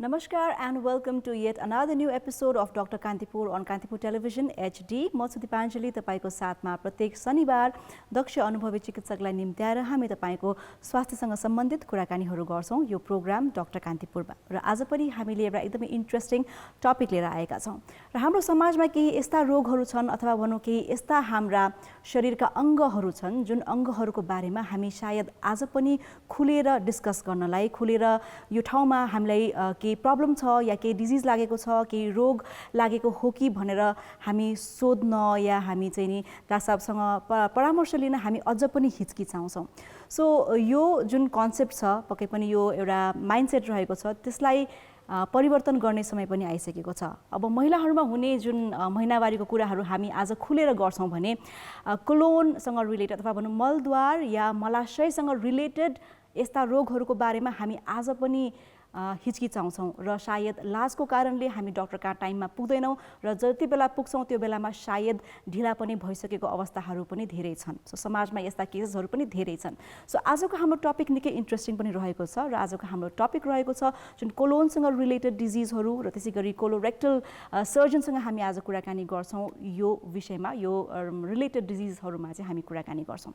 Namaskar and welcome to yet another new episode of Dr. Kantipur on Kantipur Television HD. म छु दिपाञ्जली तपाईको साथमा प्रत्येक शनिबार दक्ष अनुभवी चिकित्सकलाई निम्त्याएर हामी तपाईको स्वास्थ्यसँग सम्बन्धित कुराकानीहरू गर्छौं यो प्रोग्राम डाक्टर कान्तिपुरमा र आज पनि हामीले एउटा एकदमै इन्ट्रेस्टिङ टपिक लिएर आएका छौं र हाम्रो समाजमा केही यस्ता रोगहरू छन् अथवा भनौं केही यस्ता हाम्रा शरीरका अङ्गहरू छन् जुन अङ्गहरूको बारेमा हामी सायद आज पनि खुलेर डिस्कस गर्नलाई खुलेर यो ठाउँमा हामीलाई केही प्रब्लम छ या केही डिजिज लागेको छ केही रोग लागेको हो कि भनेर हामी सोध्न या हामी चाहिँ नि डाक्टर साहबसँग परामर्श लिन हामी अझ पनि हिचकिचाउँछौं सो यो जुन कन्सेप्ट छ पक्कै पनि यो एउटा माइन्डसेट रहेको छ त्यसलाई परिवर्तन गर्ने समय पनि आइसकेको छ अब महिलाहरूमा हुने जुन महिनावारीको कुराहरू हामी आज खुलेर गर्छौं भने कोलोनसँग रिलेटेड अथवा भनौं मलद्वार या मलाशयसँग रिलेटेड यस्ता रोगहरूको बारेमा हामी आज पनि हिचकिचाउँछौं र सायद लाजको कारणले हामी डाक्टरका टाइममा पुग्दैनौं र जति बेला पुग्छौं त्यो बेलामा सायद ढिला पनि भइसकेको अवस्थाहरू पनि धेरै छन् सो समाजमा यस्ता केसेसहरू पनि धेरै छन् सो आजको हाम्रो टपिक निकै इन्ट्रेस्टिङ पनि रहेको छ र आजको हाम्रो टपिक रहेको छ जुन कोलोनसँग रिलेटेड डिजिजहरू र त्यसैगरी कोलोरेक्टल सर्जनसँग हामी आज कुराकानी गर्छौं यो विषयमा यो रिलेटेड डिजिजहरूमा चाहिँ हामी कुराकानी गर्छौं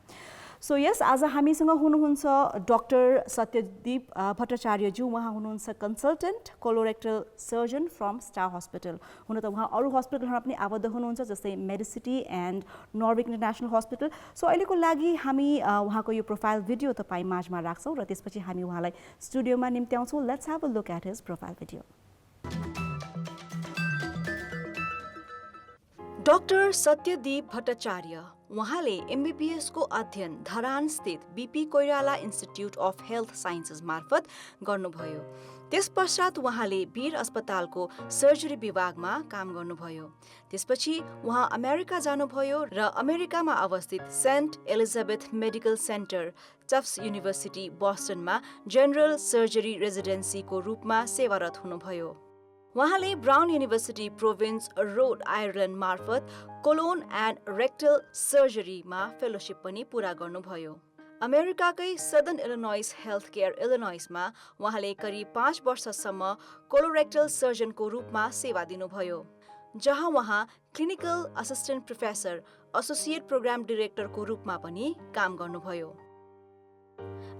सो यस आज हामीसँग हुनुहुन्छ डाक्टर सत्यदीप भट्टाचार्यज्यू उहाँ हुनुहुन्छ consultant colorectal surgeon from Star Hospital हुन त उहाँ अरू हस्पिटलहरूमा पनि आबद्ध हुनुहुन्छ जस्तै Medicity and Norvic International Hospital so अहिलेको लागि हामी उहाँको यो प्रोफाइल भिडियो तपाईँ माझमा राख्छौँ र त्यसपछि हामी उहाँलाई स्टुडियोमा निम्त्याउँछौँ let's have a look at his profile video doctor Satyadeep Bhattacharya उहाँले एमबीबीएस को अध्ययन धरान स्थित BP Koirala Institute of Health Sciences मार्फत गर्नुभयो त्यसपश्चात उहाँले वीर अस्पतालको सर्जरी विभागमा काम गर्नुभयो त्यसपछि उहाँ अमेरिका जानुभयो र अमेरिकामा अवस्थित Saint Elizabeth Medical Center Tufts University बोस्टनमा जनरल सर्जरी रेजिडेन्सीको रूपमा सेवारत हुनुभयो उहाँले Brown University Providence Rhode Island मार्फत कोलोन एन्ड रेक्टल सर्जरीमा फेलोशिप पनि पूरा गर्नुभयो अमेरिकाकै सदर्न इलिनोइस हेल्थ केयर इलिनोइसमा उहाँले करिब 5 वर्षसम्म कोलोरेक्टल सर्जनको रूपमा सेवा दिनुभयो जहाँ उहाँ clinical assistant professor associate program डाइरेक्टरको रूपमा पनि काम गर्नुभयो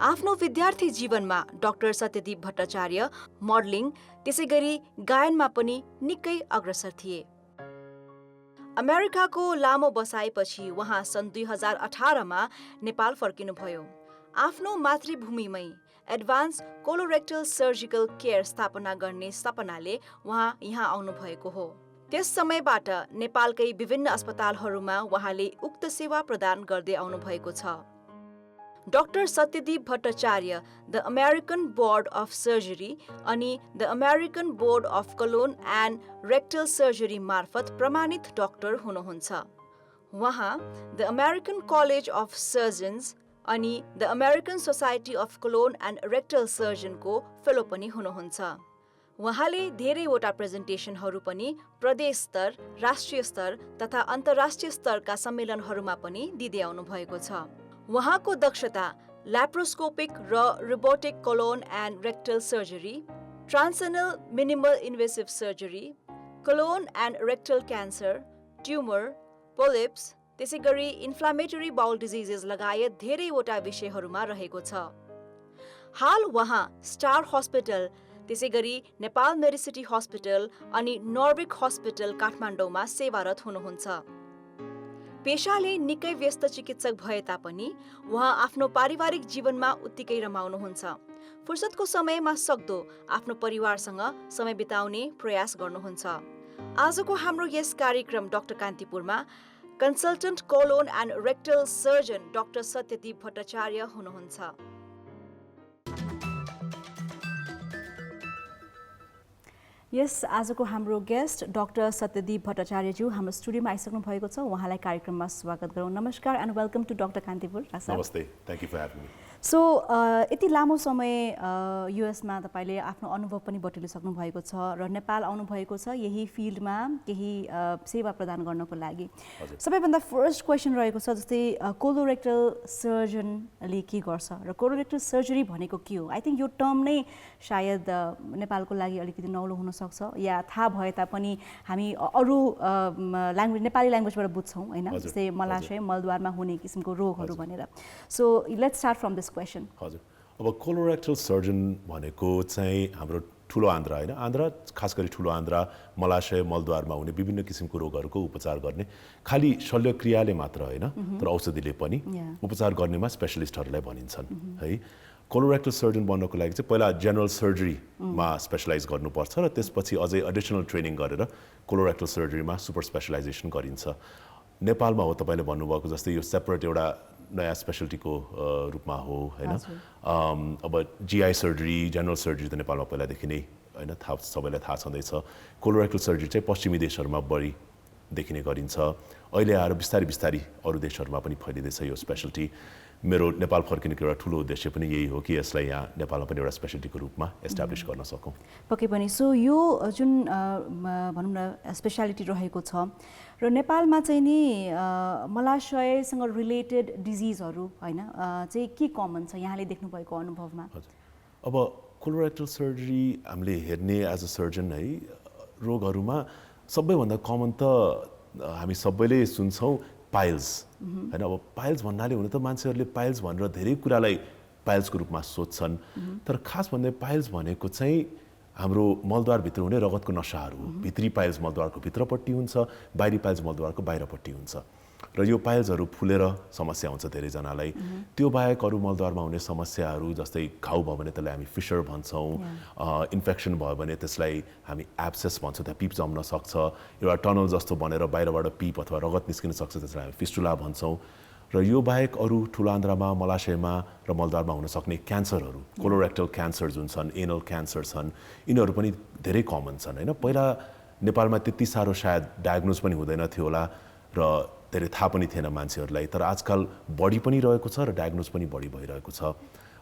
आफ्नो विद्यार्थी जीवनमा डाक्टर सत्यदीप भट्टाचार्य मोडलिङ त्यसैगरी गायनमा पनि निकै अग्रसर थिए अमेरिकाको लामो बसाइपछि उहाँ सन् 2018 मा नेपाल फर्किनुभयो आफ्नो मातृभूमिमै एडभान्स कोलोरेक्टल सर्जिकल केयर स्थापना गर्ने सपनाले उहाँ यहाँ आउनुभएको हो त्यस समयबाट नेपालकै विभिन्न अस्पतालहरूमा उहाँले उक्त सेवा प्रदान गर्दै आउनुभएको छ doctor Satyadeep Bhattacharya the American Board of Surgery अनि the American Board of Colon and rectal Surgery मार्फत प्रमाणित डाक्टर हुनुहुन्छ उहाँ the American College of Surgeons अनि the American Society of Colon and Rectal सर्जनको फेलो पनि हुनुहुन्छ उहाँले धेरैवटा प्रेजेन्टेसनहरू पनि प्रदेश स्तर राष्ट्रिय स्तर तथा अन्तर्राष्ट्रिय स्तरका सम्मेलनहरूमा पनि दिँदै आउनु भएको छ उहाँको दक्षता ल्याप्रोस्कोपिक र robotic colon and rectal surgery transanal minimal invasive surgery colon and rectal cancer tumour polyps त्यसैगरी इन्फ्लामेटरी बाउल डिजिजेस लगायत धेरैवटा विषयहरूमा रहेको छ हाल उहाँ स्टार हस्पिटल त्यसैगरी नेपाल मेडिसिटी हस्पिटल अनि नर्विक हस्पिटल काठमाडौँमा सेवारत हुनुहुन्छ पेशाले निकै व्यस्त चिकित्सक भए तापनि उहाँ आफ्नो पारिवारिक जीवनमा उत्तिकै रमाउनुहुन्छ फुर्सदको समयमा सक्दो आफ्नो परिवारसँग समय बिताउने प्रयास गर्नुहुन्छ आजको हाम्रो यस कार्यक्रम डाक्टर कान्तिपुरमा consultant colon and rectal surgeon doctor Satyadeep Bhattacharya हुनुहुन्छ यस आजको हाम्रो गेस्ट डाक्टर सत्यदीप भट्टाचार्यज्यू हाम्रो स्टुडियोमा आइसक्नु भएको छ उहाँलाई कार्यक्रममा स्वागत गरौँ नमस्कार and welcome to Doctor Kantipur नमस्ते thank you for having me so यति लामो समय युएसमा तपाईँले आफ्नो अनुभव पनि बटुलिसक्नु भएको छ र नेपाल आउनुभएको छ यही फिल्डमा केही सेवा प्रदान गर्नको लागि। सबैभन्दा फर्स्ट क्वेसन रहेको छ जस्तै कोलोरेक्टल सर्जनले के गर्छ र कोलोरेक्टल सर्जरी भनेको के हो? आई थिङ्क यो टर्म नै सायद नेपालको लागि अलिकति नौलो हुनसक्छ या थाहा भए तापनि हामी अरू नेपाली ल्याङ्ग्वेजबाट बुझ्छौँ होइन, जस्तै मलाशय मलद्वारमा हुने किसिमको रोगहरू भनेर। So let's start from this question. हजुर, अब कोलोरेक्टल सर्जन भनेको चाहिँ हाम्रो ठुलो आन्द्रा होइन, आन्द्रा खास गरी ठुलो आन्द्रा मलाशय मलद्वारमा हुने विभिन्न किसिमको रोगहरूको उपचार गर्ने, खालि शल्यक्रियाले मात्र होइन तर औषधिले पनि उपचार गर्नेमा स्पेसलिस्टहरूलाई भनिन्छन् है। कोलोरेक्टल सर्जन बन्नको लागि चाहिँ पहिला जेनरल सर्जरीमा स्पेसलाइज गर्नुपर्छ र त्यसपछि अझै एडिसनल ट्रेनिङ गरेर कोलोरेक्टल सर्जरीमा सुपर स्पेसलाइजेसन गरिन्छ। नेपालमा हो तपाईँले भन्नुभएको जस्तै यो सेपरेट एउटा नयाँ स्पेसलिटीको रूपमा हो होइन। अब जीआई सर्जरी जेनरल सर्जरी त नेपालमा पहिलादेखि नै होइन सबैलाई थाहा छँदैछ। कोलोरेक्टल सर्जरी चाहिँ पश्चिमी देशहरूमा बढी देखिने गरिन्छ। अहिले आएर बिस्तारै बिस्तारै अरू देशहरूमा पनि फैलिँदैछ यो स्पेसलिटी। मेरो नेपाल फर्किनुको एउटा ठुलो उद्देश्य पनि यही हो कि यसलाई यहाँ नेपालमा पनि एउटा स्पेसलिटीको रूपमा एस्टाब्लिस गर्न सकौँ। पक्कै पनि। सो यो जुन भनौँ न स्पेसालिटी रहेको छ र नेपालमा चाहिँ नि मलाशयसँग रिलेटेड डिजिजहरू होइन चाहिँ के कमन छ यहाँले देख्नुभएको अनुभवमा? हजुर, अब कोलोरेक्टल सर्जरी हामीले हेर्ने एज अ सर्जन है रोगहरूमा सबैभन्दा कमन त हामी सबैले सुन्छौँ पाइल्स होइन। अब पाइल्स भन्नाले हुन त मान्छेहरूले पाइल्स भनेर धेरै कुरालाई पाइल्सको रूपमा सोध्छन्, तर खास भन्दा पाइल्स भनेको चाहिँ हाम्रो मलद्वारभित्र हुने रगतको नसाहरू हो। भित्री पाइल्स मलद्वारको भित्रपट्टि हुन्छ, बाहिरी पाइल्स मलद्वारको बाहिरपट्टि हुन्छ र यो पाइल्सहरू फुलेर समस्या हुन्छ धेरैजनालाई। त्यो बाहेक अरू मलद्वारमा हुने समस्याहरू जस्तै घाउ भयो भने त्यसलाई हामी फिसर भन्छौँ, इन्फेक्सन भयो भने त्यसलाई हामी एब्सेस भन्छौँ, त्यहाँ पिप जम्न सक्छ, एउटा टनल जस्तो बनेर बाहिरबाट पिप अथवा रगत निस्किन सक्छ, त्यसलाई हामी फिस्टुला भन्छौँ। र यो बाहेक अरू ठुलो आन्द्रामा मलाशयमा र मलद्वारमा हुन सक्ने क्यान्सरहरू कोलोरेक्टल क्यान्सर जुन छन्, एनल क्यान्सर छन्, यिनीहरू पनि धेरै कमन छन् होइन। पहिला नेपालमा त्यति साह्रो सायद डायग्नोज पनि हुँदैन थियो होला र धेरै थाहा पनि थिएन मान्छेहरूलाई, तर आजकल बढी पनि रहेको छ र डायग्नोज पनि बढी भइरहेको छ।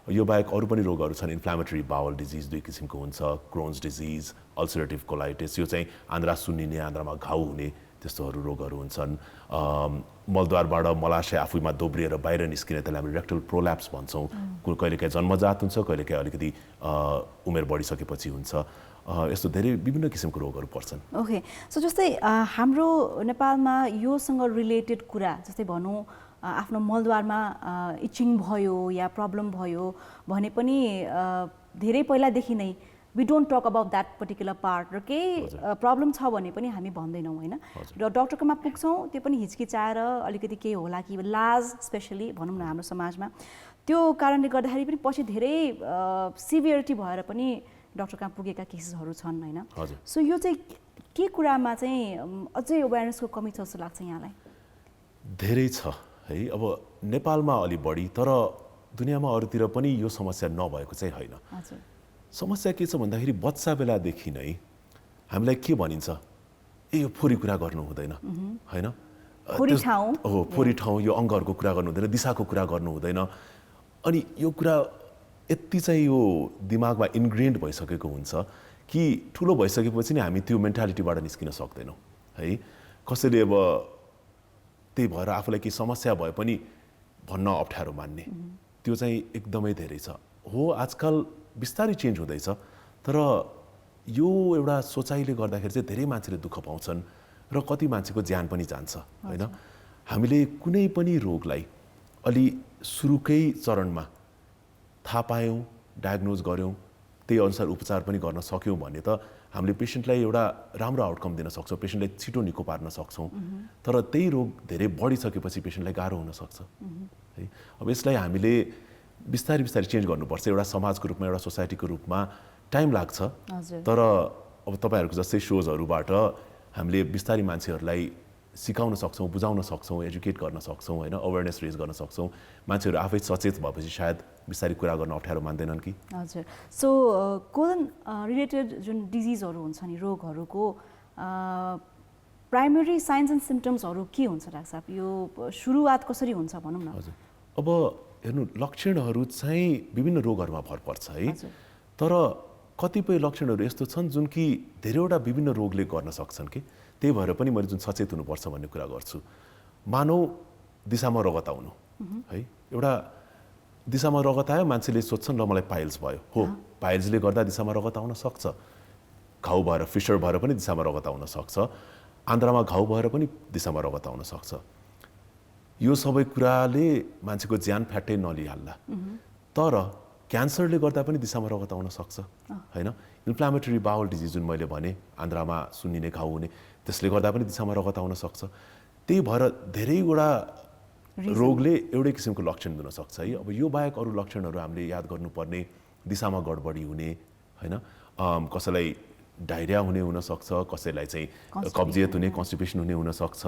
यो बाहेक अरू पनि रोगहरू छन्, इन्फ्लामेटरी बावल डिजिज दुई किसिमको हुन्छ, क्रोन्स डिजिज, अल्सरेटिभ कोलाइटिस, यो चाहिँ आन्द्रा सुन्निने आन्द्रामा घाउ हुने त्यस्तोहरू रोगहरू हुन्छन्। मलद्वारबाट मलाशय आफैमा दोब्रिएर बाहिर निस्किने त्यसलाई हामी रेक्टल प्रोल्याप्स भन्छौँ। कहिलेकाहीँ जन्मजात हुन्छ, कहिलेकाहीँ अलिकति उमेर बढिसकेपछि हुन्छ। यस्तो धेरै विभिन्न किसिमको रोगहरू पर्छन्। ओके, सो जस्तै हाम्रो नेपालमा योसँग रिलेटेड कुरा जस्तै भनौँ आफ्नो मलद्वारमा इचिङ भयो या प्रब्लम भयो भने पनि धेरै पहिलादेखि नै we don't talk about that particular part र केही प्रब्लम छ भने पनि हामी भन्दैनौँ होइन। र डक्टरकोमा पुग्छौँ त्यो पनि हिचकिचाएर अलिकति केही होला कि लाज स्पेसली भनौँ न हाम्रो समाजमा, त्यो कारणले गर्दाखेरि पनि पछि धेरै सिभियरिटी भएर पनि डक्टर कहाँ पुगेका केसेसहरू छन् होइन। सो यो चाहिँ के कुरामा चाहिँ अझै अवेरनेसको कमी छ जस्तो लाग्छ यहाँलाई? धेरै छ है। अब नेपालमा अलि बढी, तर दुनियाँमा अरूतिर पनि यो समस्या नभएको चाहिँ होइन। समस्या के छ भन्दाखेरि बच्चा बेलादेखि नै हामीलाई के भनिन्छ, ए यो फोरी कुरा गर्नु हुँदैन होइन, फोरी ठाउँ यो अङ्गहरूको कुरा गर्नु हुँदैन, दिशाको कुरा गर्नु हुँदैन। अनि यो कुरा यति चाहिँ यो दिमागमा इन्ग्रेन्ड भइसकेको हुन्छ कि ठुलो भइसकेपछि नै हामी त्यो मेन्टालिटीबाट निस्किन सक्दैनौँ है। कसैले अब त्यही भएर आफूलाई केही समस्या भए पनि भन्न अप्ठ्यारो मान्ने, त्यो चाहिँ एकदमै धेरै छ। हो आजकल बिस्तारै चेन्ज हुँदैछ, तर यो एउटा सोचाइले गर्दाखेरि चाहिँ धेरै मान्छेले दुःख पाउँछन् र कति मान्छेको ज्यान पनि जान्छ होइन। हामीले कुनै पनि रोगलाई अलि सुरुकै चरणमा थाहा पायौँ, डायग्नोज गऱ्यौँ, त्यही अनुसार उपचार पनि गर्न सक्यौँ भने त हामीले पेसेन्टलाई एउटा राम्रो आउटकम दिन सक्छौँ, पेसेन्टलाई छिटो निको पार्न सक्छौँ। तर त्यही रोग धेरै बढिसकेपछि पेसेन्टलाई गाह्रो हुनसक्छ है। अब यसलाई हामीले बिस्तारै बिस्तारै चेन्ज गर्नुपर्छ, एउटा समाजको रूपमा, एउटा सोसाइटीको रूपमा टाइम लाग्छ। तर अब तपाईँहरूको जस्तै सोजहरूबाट हामीले बिस्तारै मान्छेहरूलाई सिकाउन सक्छौँ, बुझाउन सक्छौँ, एजुकेट गर्न सक्छौँ होइन, अवेरनेस रेज गर्न सक्छौँ। मान्छेहरू आफै सचेत भएपछि सायद बिस्तारै कुरा गर्न अप्ठ्यारो मान्दैनन् कि। हजुर, सो कोलन रिलेटेड जुन डिजिजहरू हुन्छ नि रोगहरूको प्राइमेरी साइन्स एन्ड सिम्पटम्सहरू के हुन्छ डाक्टर साहब? यो सुरुवात कसरी हुन्छ भनौँ न? हजुर, अब हेर्नु लक्षणहरू चाहिँ विभिन्न रोगहरूमा भर पर्छ है, तर कतिपय लक्षणहरू यस्तो छन् जुन कि धेरैवटा विभिन्न रोगले गर्न सक्छन् कि त्यही भएर पनि मैले जुन सचेत हुनुपर्छ भन्ने कुरा गर्छु। मानौ दिशामा रगत आउनु है, एउटा दिशामा रगत आयो, मान्छेले सोध्छन् ल मलाई पाइल्स भयो, हो पाइल्सले गर्दा दिशामा रगत आउन सक्छ, घाउ भएर फिसर भएर पनि दिशामा रगत आउन सक्छ, आन्द्रामा घाउ भएर पनि दिशामा रगत आउन सक्छ। यो सबै कुराले मान्छेको ज्यान फ्याट्टै नलिहाल्ला, तर क्यान्सरले गर्दा पनि दिशामा रगत आउन सक्छ हैन। इन्फ्लामेटरी बाउल डिजिज जुन मैले भने आन्द्रामा सुन्निने घाउ हुने, त्यसले गर्दा पनि दिशामा रगत आउन सक्छ। त्यही भएर धेरैवटा रोगले एउटै किसिमको लक्षण दिन सक्छ है। अब यो बाहेक अरू लक्षणहरू हामीले याद गर्नुपर्ने दिशामा गडबडी हुने हैन, कसैलाई डायरिया हुने हुनसक्छ, कसैलाई चाहिँ कब्जियत हुने कन्स्टिपेसन हुने हुनसक्छ,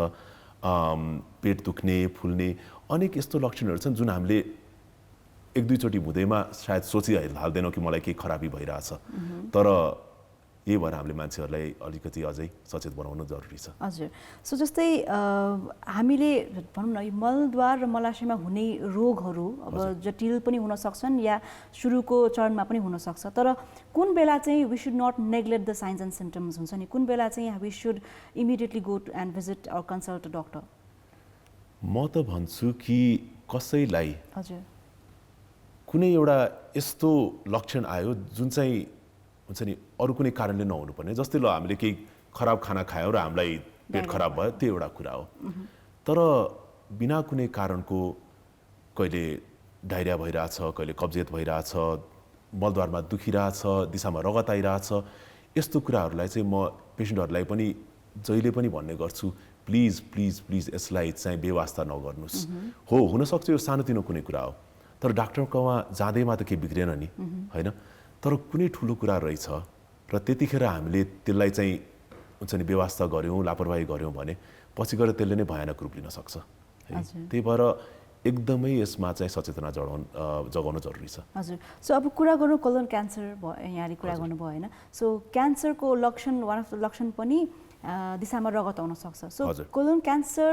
पेट दुख्ने फुल्ने अनेक यस्तो लक्षणहरू छन् जुन हामीले एक दुईचोटि हुँदैमा सायद सोचिहाल्दैनौँ कि मलाई केही खराबी भइरहेछ, तर यही भएर हामीले मान्छेहरूलाई अलिकति अझै सचेत बनाउनु जरुरी छ। हजुर, सो जस्तै हामीले भनौँ न यो मलद्वार र मलाशयमा हुने रोगहरू अब जटिल पनि हुन सक्छन् या सुरुको चरणमा पनि हुन सक्छ, तर कुन बेला चाहिँ we should not neglect the signs and symptoms हुन्छ नि, कुन बेला चाहिँ we should immediately go to and visit or consult a doctor? म त भन्छु कि कसैलाई हजुर कुनै एउटा यस्तो लक्षण आयो जुन चाहिँ हुन्छ नि अरू कुनै कारणले नहुनुपर्ने, जस्तै ल हामीले केही खराब खाना खायौँ र हामीलाई पेट खराब भयो, त्यो एउटा कुरा हो, तर बिना कुनै कारणको कहिले डायरिया भइरहेछ, कहिले कब्जियत भइरहेछ, मलद्वारमा दुखिरहेछ, दिशामा रगत आइरहेछ, यस्तो कुराहरूलाई चाहिँ म पेसेन्टहरूलाई पनि जहिले पनि भन्ने गर्छु, प्लिज प्लिज प्लिज यसलाई चाहिँ बेवास्ता नगर्नुहोस्। हो हुनसक्छ यो सानोतिनो कुनै कुरा हो, तर डाक्टरकोमा जाँदैमा त केही बिग्रेन नि हैन, तर कुनै ठुलो कुरा रहेछ र त्यतिखेर हामीले त्यसलाई चाहिँ हुन्छ नि बेवास्ता गऱ्यौँ, लापरवाही गऱ्यौँ भने पछि गएर त्यसले नै भयानक रूप लिन सक्छ है। त्यही भएर एकदमै यसमा चाहिँ सचेतना जगाउन जरुरी छ। हजुर, सो अब कुरा गर्नु कोलोन क्यान्सर भयो, यहाँले कुरा गर्नुभयो होइन, सो क्यान्सरको लक्षण वान अफ द लक्षण पनि दिशामा रगत आउन सक्छ। सो कोलोन क्यान्सर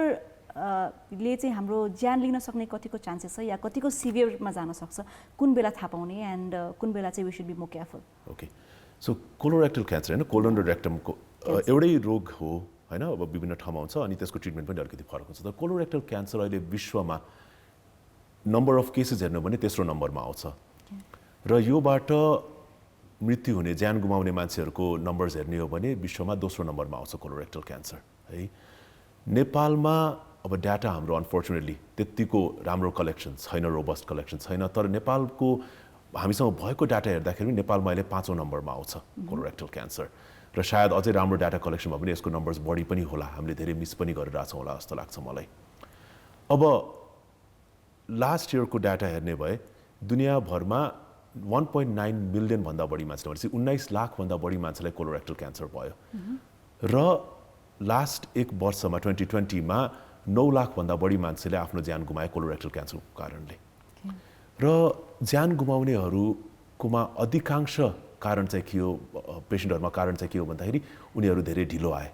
ले चाहिँ हाम्रो ज्यान लिन सक्ने कतिको चान्सेस छ या कतिको सिभियरमा जान सक्छ, कुन बेला थाहा पाउने एन्ड कुन बेला चाहिँ we should be more careful? Okay, so colorectal cancer होइन, कोलोन र रेक्टमको एउटै रोग हो होइन, अब विभिन्न ठाउँमा हुन्छ अनि त्यसको ट्रिटमेन्ट पनि अलिकति फरक हुन्छ। तर कोलोरेक्टल क्यान्सर अहिले विश्वमा नम्बर अफ केसेस हेर्नु भने तेस्रो नम्बरमा आउँछ र योबाट मृत्यु हुने ज्यान गुमाउने मान्छेहरूको नम्बर्स हेर्ने हो भने विश्वमा दोस्रो नम्बरमा आउँछ कोलोरेक्टल क्यान्सर है। नेपालमा अब डाटा हाम्रो अनफर्चुनेटली त्यतिको राम्रो कलेक्सन छैन, रोबस्ट कलेक्सन छैन, तर नेपालको हामीसँग भएको डाटा हेर्दाखेरि नेपालमा अहिले 5औं नम्बरमा आउँछ कोलोरेक्टल क्यान्सर र सायद अझै राम्रो डाटा कलेक्सनमा पनि यसको नम्बर्स बढी पनि होला, हामीले धेरै मिस पनि गरिरहेछौँ होला जस्तो लाग्छ मलाई। अब लास्ट इयरको डाटा हेर्ने भए दुनियाँभरमा 1.9 मिलियन भन्दा बढी मान्छेले भनेपछि 19 लाखभन्दा बढी मान्छेलाई कोलोरेक्टल क्यान्सर भयो र लास्ट एक वर्षमा 2020 मा 9 लाखभन्दा बढी मान्छेले आफ्नो ज्यान गुमाए कोलोरेक्टल क्यान्सरको कारणले। र ज्यान गुमाउनेहरूकोमा अधिकांश कारण चाहिँ के हो, पेसेन्टहरूमा कारण चाहिँ के हो भन्दाखेरि उनीहरू धेरै ढिलो आए,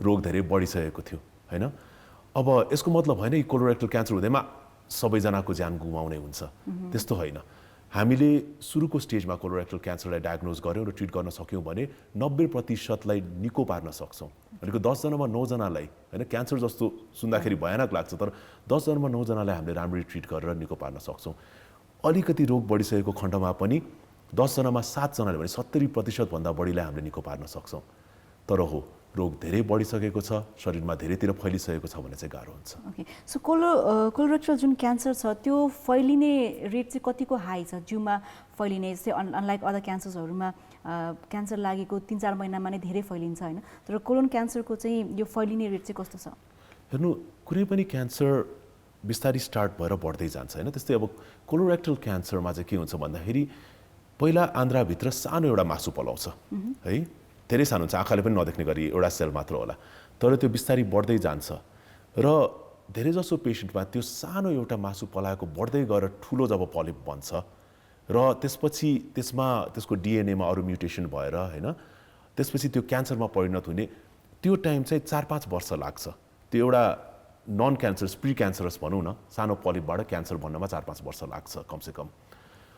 रोग धेरै बढिसकेको थियो हैन। अब यसको मतलब होइन कि कोलोरेक्टल क्यान्सर हुँदैमा सबैजनाको ज्यान गुमाउने हुन्छ, त्यस्तो होइन। हामीले सुरुको स्टेजमा कोलोरेक्टल क्यान्सरलाई डायग्नोज गऱ्यौँ र ट्रिट गर्न सक्यौँ भने 90%लाई निको पार्न सक्छौँ। भनेको 10 जनामा 9 जनालाई हैन, क्यान्सर जस्तो सुन्दाखेरि भयानक लाग्छ, तर 10 जनामा 9 जनालाई हामीले राम्ररी ट्रिट गरेर निको पार्न सक्छौँ। अलिकति रोग बढिसकेको खण्डमा पनि 10 जनामा 7 जनाले भने 70% भन्दा बढीलाई हामीले निको पार्न सक्छौँ। तर हो रोग धेरै बढिसकेको छ, शरीरमा धेरैतिर फैलिसकेको छ भने चाहिँ गाह्रो हुन्छ। ओके, सो कोलोरेक्टल जुन क्यान्सर छ त्यो फैलिने रेट चाहिँ कतिको हाई छ जिउमा फैलिने? जस्तै अनलाइक अदर क्यान्सर्सहरूमा क्यान्सर लागेको 3-4 महिनामा नै धेरै फैलिन्छ होइन, तर कोलोन क्यान्सरको चाहिँ यो फैलिने रेट चाहिँ कस्तो छ? हेर्नु, कुनै पनि क्यान्सर बिस्तारै स्टार्ट भएर बढ्दै जान्छ होइन। त्यस्तै अब कोलोरेक्टल क्यान्सरमा चाहिँ के हुन्छ भन्दाखेरि पहिला आन्द्राभित्र सानो एउटा मासु पलाउँछ है, धेरै सानो हुन्छ, आँखाले पनि नदेख्ने गरी एउटा सेल मात्र होला, तर त्यो बिस्तारै बढ्दै जान्छ र धेरैजसो पेसेन्टमा त्यो सानो एउटा मासु पलाएको बढ्दै गएर ठुलो जब पलिप बन्छ र त्यसपछि त्यसको डिएनएमा अरू म्युटेसन भएर होइन त्यसपछि त्यो क्यान्सरमा परिणत हुने त्यो टाइम चाहिँ 4-5 वर्ष लाग्छ। त्यो एउटा नन क्यान्सरस प्री क्यान्सरस भनौँ न सानो पलिपबाट क्यान्सर बन्नमा 4-5 वर्ष लाग्छ कमसेकम।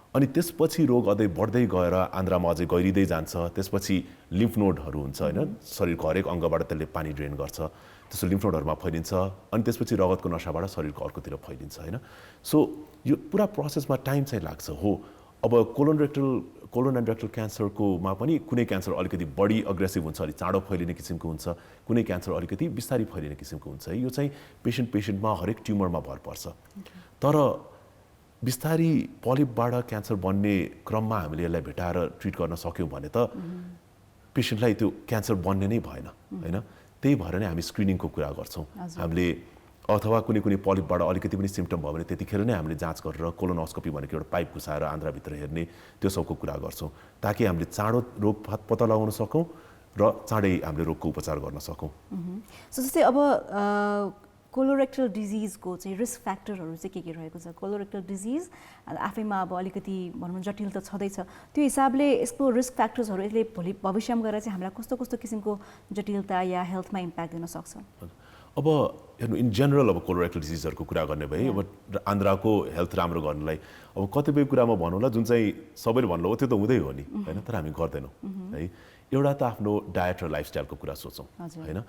अनि त्यसपछि रोग अझै बढ्दै गएर आन्द्रामा अझै गहिरिँदै जान्छ। त्यसपछि लिम्फ नोडहरू हुन्छ होइन, शरीरको हरेक अङ्गबाट त्यसले पानी ड्रेन गर्छ, त्यसो लिम्फ नोडहरूमा फैलिन्छ अनि त्यसपछि रगतको नसाबाट शरीरको अर्कोतिर फैलिन्छ होइन। सो यो पुरा प्रोसेसमा टाइम चाहिँ लाग्छ हो। अब कोलोन एन्ड रेक्टल क्यान्सरकोमा पनि कुनै क्यान्सर अलिकति बढी अग्रेसिभ हुन्छ, अलिक चाँडो फैलिने किसिमको हुन्छ, कुनै क्यान्सर अलिकति बिस्तारै फैलिने किसिमको हुन्छ है। यो चाहिँ पेसेन्टमा हरेक ट्युमरमा भर पर्छ। तर बिस्तारी पलिपबाट क्यान्सर बन्ने क्रममा हामीले यसलाई भेटाएर ट्रिट गर्न सक्यौँ भने त पेसेन्टलाई त्यो क्यान्सर बन्ने नै भएन होइन। त्यही भएर नै हामी स्क्रिनिङको कुरा गर्छौँ हामीले, अथवा कुनै पलिपबाट अलिकति पनि सिम्पटम भयो भने त्यतिखेर नै हामीले जाँच गरेर कोलोनोस्कोपी भनेको एउटा पाइप घुसाएर आन्द्राभित्र हेर्ने त्यो सबको कुरा गर्छौँ, ताकि हामीले चाँडो रोग पत्ता लगाउन सकौँ र चाँडै हामीले रोगको उपचार गर्न सकौँ। सो जस्तै अब कोलोरेक्टल डिजिजको चाहिँ रिस्क फ्याक्टरहरू चाहिँ के रहेको छ? कोलोरेक्टल डिजिज आफैमा अब अलिकति भनौँ जटिल त छँदैछ, त्यो हिसाबले यसको रिस्क फ्याक्टर्सहरू यसले भोलि भविष्यमा गएर चाहिँ हामीलाई कस्तो कस्तो किसिमको जटिलता या हेल्थमा इम्प्याक्ट दिन सक्छ? अब हेर्नु इन जेनरल अब कोलोरेक्टल डिजिजहरूको कुरा गर्ने भए अब आन्द्राको हेल्थ राम्रो गर्नलाई अब कतिपय कुरामा भनौँला जुन चाहिँ सबैले भन्नु हो त्यो त हुँदै हो नि होइन, तर हामी गर्दैनौँ है। एउटा त आफ्नो डायट र लाइफस्टाइलको कुरा सोचौँ होइन।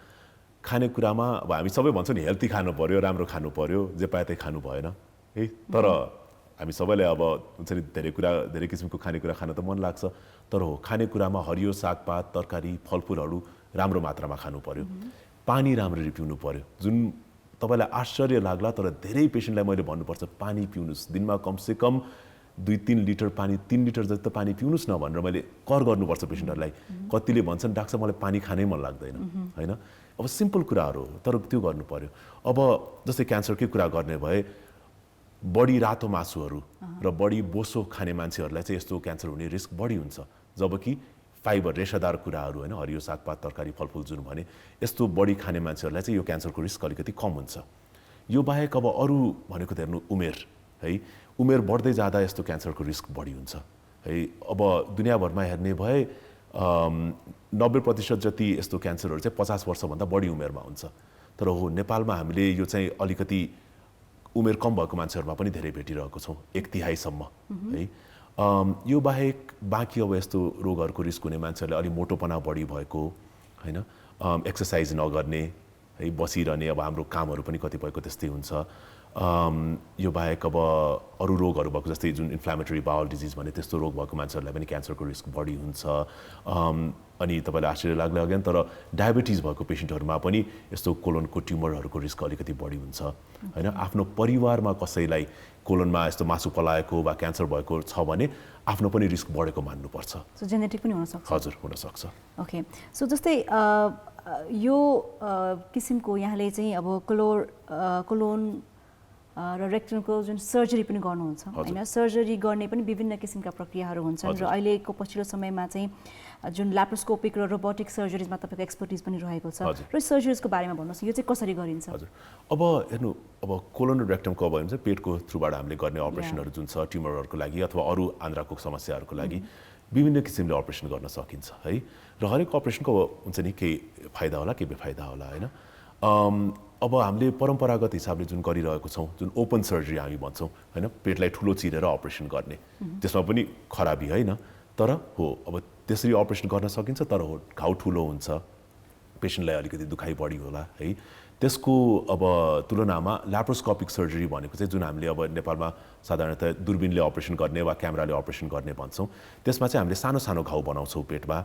खानेकुरामा अब हामी सबै भन्छौँ नि हेल्दी खानु पऱ्यो, राम्रो खानु पऱ्यो, जे पाए त्यही खानु भएन है। तर हामी सबैले अब हुन्छ नि धेरै किसिमको खानेकुरा खान त मन लाग्छ, तर हो खानेकुरामा हरियो सागपात तरकारी फलफुलहरू राम्रो मात्रामा खानु पऱ्यो, पानी राम्ररी पिउनु पऱ्यो। जुन तपाईँलाई आश्चर्य लाग्ला तर धेरै पेसेन्टलाई मैले भन्नुपर्छ पानी पिउनुहोस्, दिनमा कमसेकम 2-3 लिटर पानी, 3 लिटर जति त पानी पिउनुहोस् न भनेर मैले कर गर्नुपर्छ पेसेन्टहरूलाई। कतिले भन्छन् डाक्टर साहब मलाई पानी खानै मन लाग्दैन होइन। अब सिम्पल कुराहरू हो तर त्यो गर्नु पर्यो। अब जस्तै क्यान्सरकै कुरा गर्ने भए बढी रातो मासुहरू र बढी बोसो खाने मान्छेहरूलाई चाहिँ यस्तो क्यान्सर हुने रिस्क बढी हुन्छ, जबकि फाइबर रेसादार कुराहरू होइन हरियो सागपात तरकारी फलफुल जुन भने यस्तो बढी खाने मान्छेहरूलाई चाहिँ यो क्यान्सरको रिस्क अलिकति कम हुन्छ। यो बाहेक अब अरू भनेको त हेर्नु उमेर है, उमेर बढ्दै जाँदा यस्तो क्यान्सरको रिस्क बढी हुन्छ है। अब दुनियाँभरमा हेर्ने भए 90% जति यस्तो क्यान्सरहरू चाहिँ 50 वर्षभन्दा बढी उमेरमा हुन्छ। तर हो नेपालमा हामीले यो चाहिँ अलिकति उमेर कम भएको मान्छेहरूमा पनि धेरै भेटिरहेको छौँ, 1/3 है। यो बाहेक बाँकी अब यस्तो रोगहरूको रिस्क हुने मान्छेहरूले अलिक मोटोपना बढी भएको होइन, एक्सर्साइज नगर्ने है, बसिरहने, अब हाम्रो कामहरू पनि कतिपयको त्यस्तै हुन्छ। यो बाहेक अब अरू रोगहरू भएको जस्तै जुन इन्फ्लामेटरी बाउल डिजिज भने त्यस्तो रोग भएको मान्छेहरूलाई पनि क्यान्सरको रिस्क बढी हुन्छ। अनि तपाईँलाई आश्चर्य लाग्ला अगेन तर डायबिटिज भएको पेसेन्टहरूमा पनि यस्तो कोलोनको ट्युमरहरूको रिस्क अलिकति बढी हुन्छ होइन। आफ्नो परिवारमा कसैलाई कोलोनमा यस्तो मासु पलाएको वा क्यान्सर भएको छ भने आफ्नो पनि रिस्क बढेको मान्नुपर्छ। सो जेनेटिक पनि हुनसक्छ? हजुर हुनसक्छ। ओके, सो जस्तै यो किसिमको यहाँले चाहिँ अब कोलोन र रेक्टलको जुन सर्जरी पनि गर्नुहुन्छ होइन, सर्जरी गर्ने पनि विभिन्न किसिमका प्रक्रियाहरू हुन्छन् र अहिलेको पछिल्लो समयमा चाहिँ जुन ल्याप्रोस्कोपिक र रोबोटिक सर्जरीजमा तपाईँको एक्सपर्टिज पनि रहेको छ र सर्जरीजको बारेमा भन्नुहोस्, यो चाहिँ कसरी गरिन्छ? हजुर, अब हेर्नु अब कोलोन र रेक्टमको अब हुन्छ पेटको थ्रुबाट हामीले गर्ने अपरेसनहरू जुन छ ट्युमरहरूको लागि अथवा अरू आन्द्राको समस्याहरूको लागि विभिन्न किसिमले अपरेसन गर्न सकिन्छ है। र हरेक अपरेसनको हुन्छ नि केही फाइदा होला केही बेफाइदा होला होइन। अब हामीले परम्परागत हिसाबले जुन गरिरहेको छौँ जुन ओपन सर्जरी हामी भन्छौँ होइन, पेटलाई ठुलो चिरेर अपरेसन गर्ने, त्यसमा पनि खराबी होइन तर हो अब त्यसरी अपरेसन गर्न सकिन्छ। तर हो घाउ ठुलो हुन्छ, पेसेन्टलाई अलिकति दुखाइ बढी होला है। त्यसको अब तुलनामा ल्याप्रोस्कोपिक सर्जरी भनेको चाहिँ जुन हामीले अब नेपालमा साधारणतः दूरबीनले अपरेसन गर्ने वा क्यामेराले अपरेसन गर्ने भन्छौँ, त्यसमा चाहिँ हामीले सानो सानो घाउ बनाउँछौँ पेटमा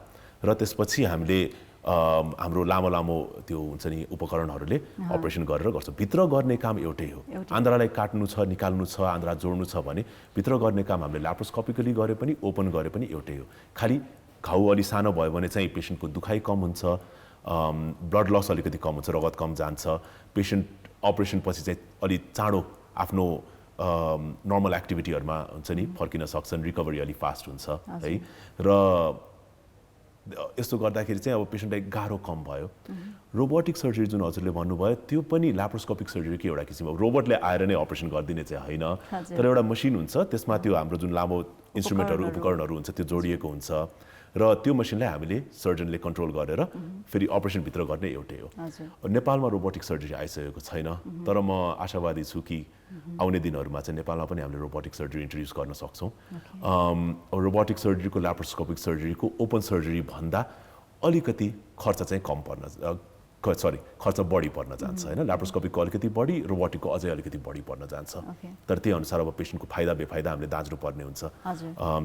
र त्यसपछि हामीले हाम्रो लामो लामो त्यो हुन्छ नि उपकरणहरूले अपरेसन गरेर गर्छौँ। भित्र गर्ने काम एउटै हो, आन्द्रालाई काट्नु छ निकाल्नु छ आन्द्रा जोड्नु छ भने भित्र गर्ने काम हामीले ल्याप्रोस्कोपिकली गरे पनि ओपन गरे पनि एउटै हो। खालि घाउ अलि सानो भयो भने चाहिँ पेसेन्टको दुखाइ कम हुन्छ, ब्लड लस अलिकति कम हुन्छ, रगत कम जान्छ, पेसेन्ट अपरेसन पछि चाहिँ अलि चाँडो आफ्नो नर्मल एक्टिभिटीहरूमा हुन्छ नि फर्किन सक्छन्, रिकभरी अलि फास्ट हुन्छ है। र यस्तो गर्दाखेरि चाहिँ अब पेसेन्टलाई गाह्रो कम भयो। रोबोटिक सर्जरी जुन हजुरले भन्नुभयो त्यो पनि ल्याप्रोस्कोपिक सर्जरीकै एउटा किसिम हो। रोबोटले आएर नै अपरेसन गरिदिने चाहिँ होइन, तर एउटा मसिन हुन्छ त्यसमा त्यो हाम्रो जुन लामो इन्स्ट्रुमेन्टहरू उपकरणहरू हुन्छ त्यो जोडिएको हुन्छ र त्यो मसिनलाई हामीले सर्जनले कन्ट्रोल गरेर फेरि अपरेसनभित्र गर्ने एउटै हो। नेपालमा रोबोटिक सर्जरी आइसकेको छैन, तर म आशावादी छु कि आउने दिनहरूमा चाहिँ नेपालमा पनि हामीले रोबोटिक सर्जरी इन्ट्रोड्युस गर्न सक्छौँ। रोबोटिक सर्जरीको ल्याप्रोस्कोपिक सर्जरीको ओपन सर्जरी भन्दा अलिकति खर्च चाहिँ कम पर्न खर्च बढी पर्न जान्छ होइन। ल्याप्रोस्कोपिकको अलिकति बढी, रोबोटिकको अझै अलिकति बढी पर्न जान्छ। तर त्यही अनुसार अब पेसेन्टको फाइदा बेफाइदा हामीले दाँच्नु पर्ने हुन्छ।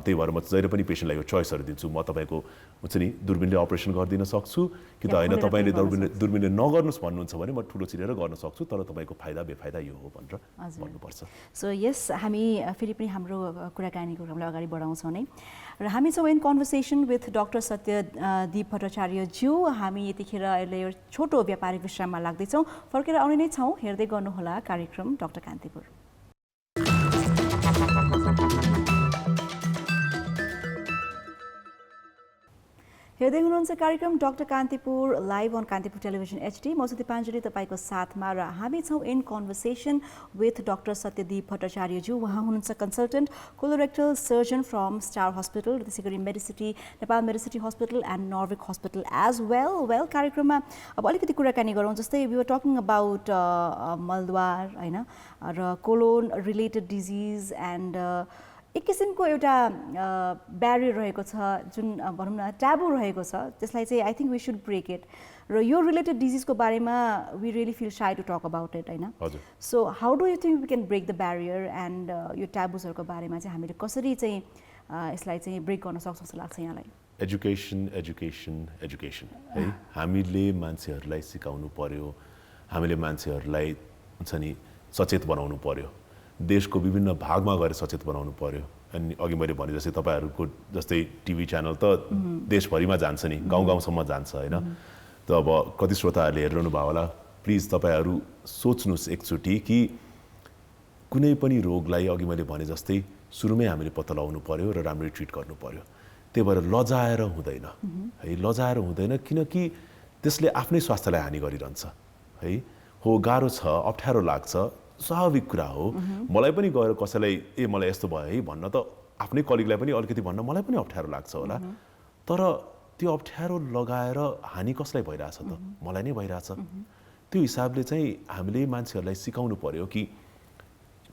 त्यही भएर म जहिले पनि पेसेन्टलाई यो चोइसहरू दिन्छु। म तपाईँको हुन्छ नि दुर्बिनले अपरेसन गरिदिन सक्छु कि त होइन, तपाईँले दुर्बिनले नगर्नुहोस् भन्नुहुन्छ भने म ठुलो चिरेर गर्न सक्छु, तर तपाईँको फाइदा बेफाइदा यो हो भनेर भन्नुपर्छ। सो यस, हामी फेरि पनि हाम्रो कुराकानीको क्रमलाई अगाडि बढाउँछौँ नै र हामी छौँ in conversation with doctor Satyadeep भट्टाचार्यज्यू। हामी यतिखेर यसले छोटो व्यापारिक विश्राममा लाग्दैछौँ, फर्केर आउने नै छौँ। हेर्दै गर्नुहोला कार्यक्रम डाक्टर कान्तिपुर। हेर्दै हुनुहुन्छ कार्यक्रम Doctor Kantipur live on Kantipur television HD। म दिपाञ्जली तपाईँको साथमा र हामी छौँ in conversation with doctor Satyadeep भट्टाचार्यज्यू। उहाँ हुनुहुन्छ consultant colorectal surgeon from Star Hospital, त्यसै गरी Medicity, Nepal Medicity Hospital and Norvic Hospital as well. कार्यक्रममा अब अलिकति कुराकानी गरौँ, जस्तै वी वर टकिङ अबाउट मलद्वार होइन र कोलोन रिलेटेड डिजिज एन्ड एक किसिमको एउटा ब्यारियर रहेको छ, जुन भनौँ न ट्याबु रहेको छ, त्यसलाई चाहिँ I think we should break it. र यो रिलेटेड डिजिजको बारेमा we really feel shy to talk about it होइन। So how do you think we can break the barrier and यो ट्याबुजहरूको बारेमा चाहिँ हामीले कसरी चाहिँ यसलाई चाहिँ ब्रेक गर्न सक्छौँ जस्तो लाग्छ यहाँलाई? एजुकेसन है। हामीले मान्छेहरूलाई सिकाउनु पर्यो, हामीले मान्छेहरूलाई हुन्छ नि सचेत बनाउनु पर्यो, देशको विभिन्न भागमा गएर सचेत बनाउनु पर्यो। अनि अघि मैले भने जस्तै तपाईँहरूको जस्तै टिभी च्यानल त देशभरिमा जान्छ नि, गाउँ गाउँसम्म जान्छ होइन। त अब कति श्रोताहरूले हेरिरहनु भयो होला, प्लिज तपाईँहरू सोच्नुहोस् एकचोटि कि कुनै पनि रोगलाई अघि मैले भने जस्तै सुरुमै हामीले पत्ता लगाउनु पर्यो र राम्ररी ट्रिट गर्नु पर्यो। त्यही भएर लजाएर हुँदैन है, लजाएर हुँदैन, किनकि त्यसले आफ्नै स्वास्थ्यलाई हानि गरिरहन्छ है। हो गाह्रो छ, अप्ठ्यारो लाग्छ, स्वाभाविक कुरा हो। मलाई पनि गएर कसैलाई मलाई यस्तो भयो है भन्न त आफ्नै कलिगलाई पनि अलिकति भन्न मलाई पनि अप्ठ्यारो लाग्छ होला, तर त्यो अप्ठ्यारो लगाएर हानि कसलाई भइरहेछ त? मलाई नै भइरहेछ। त्यो हिसाबले चाहिँ हामीले मान्छेहरूलाई सिकाउनु पर्यो कि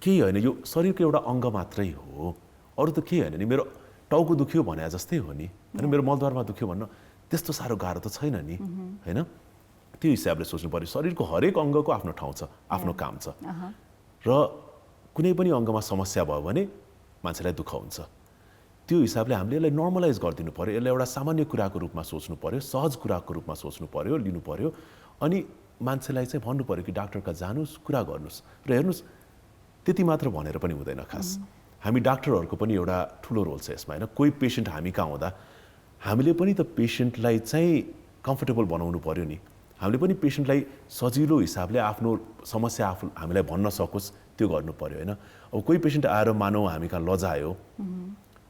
केही होइन, यो शरीरको एउटा अङ्ग मात्रै हो, अरू त केही होइन नि। मेरो टाउको दुख्यो भने जस्तै हो नि होइन, मेरो मलद्वारमा दुख्यो भन्न त्यस्तो साह्रो गाह्रो त छैन नि होइन। त्यो हिसाबले सोच्नु पर्यो। शरीरको हरेक अङ्गको आफ्नो ठाउँ छ, आफ्नो काम छ र कुनै पनि अङ्गमा समस्या भयो भने मान्छेलाई दुःख हुन्छ। त्यो हिसाबले हामीले यसलाई नर्मलाइज गरिदिनु पर्यो, यसलाई एउटा सामान्य कुराको रूपमा सोच्नु पर्यो, सहज कुराको रूपमा सोच्नु पर्यो, लिनु पर्यो। अनि मान्छेलाई चाहिँ भन्नु पर्यो कि डाक्टर कहाँ जानुहोस्, कुरा गर्नुहोस् र हेर्नुहोस्। त्यति मात्र भनेर पनि हुँदैन। खास हामी डाक्टरहरूको पनि एउटा ठुलो रोल छ यसमा होइन। कोही पेसेन्ट हामी कहाँ हुँदा हामीले पनि त पेसेन्टलाई चाहिँ कम्फर्टेबल बनाउनु पर्यो नि। हामीले पनि पेसेन्टलाई सजिलो हिसाबले आफ्नो समस्या हामीलाई भन्न सकोस् त्यो गर्नु पर्यो होइन। अब कोही पेसेन्ट आएर मानौ हामी कहाँ लजायो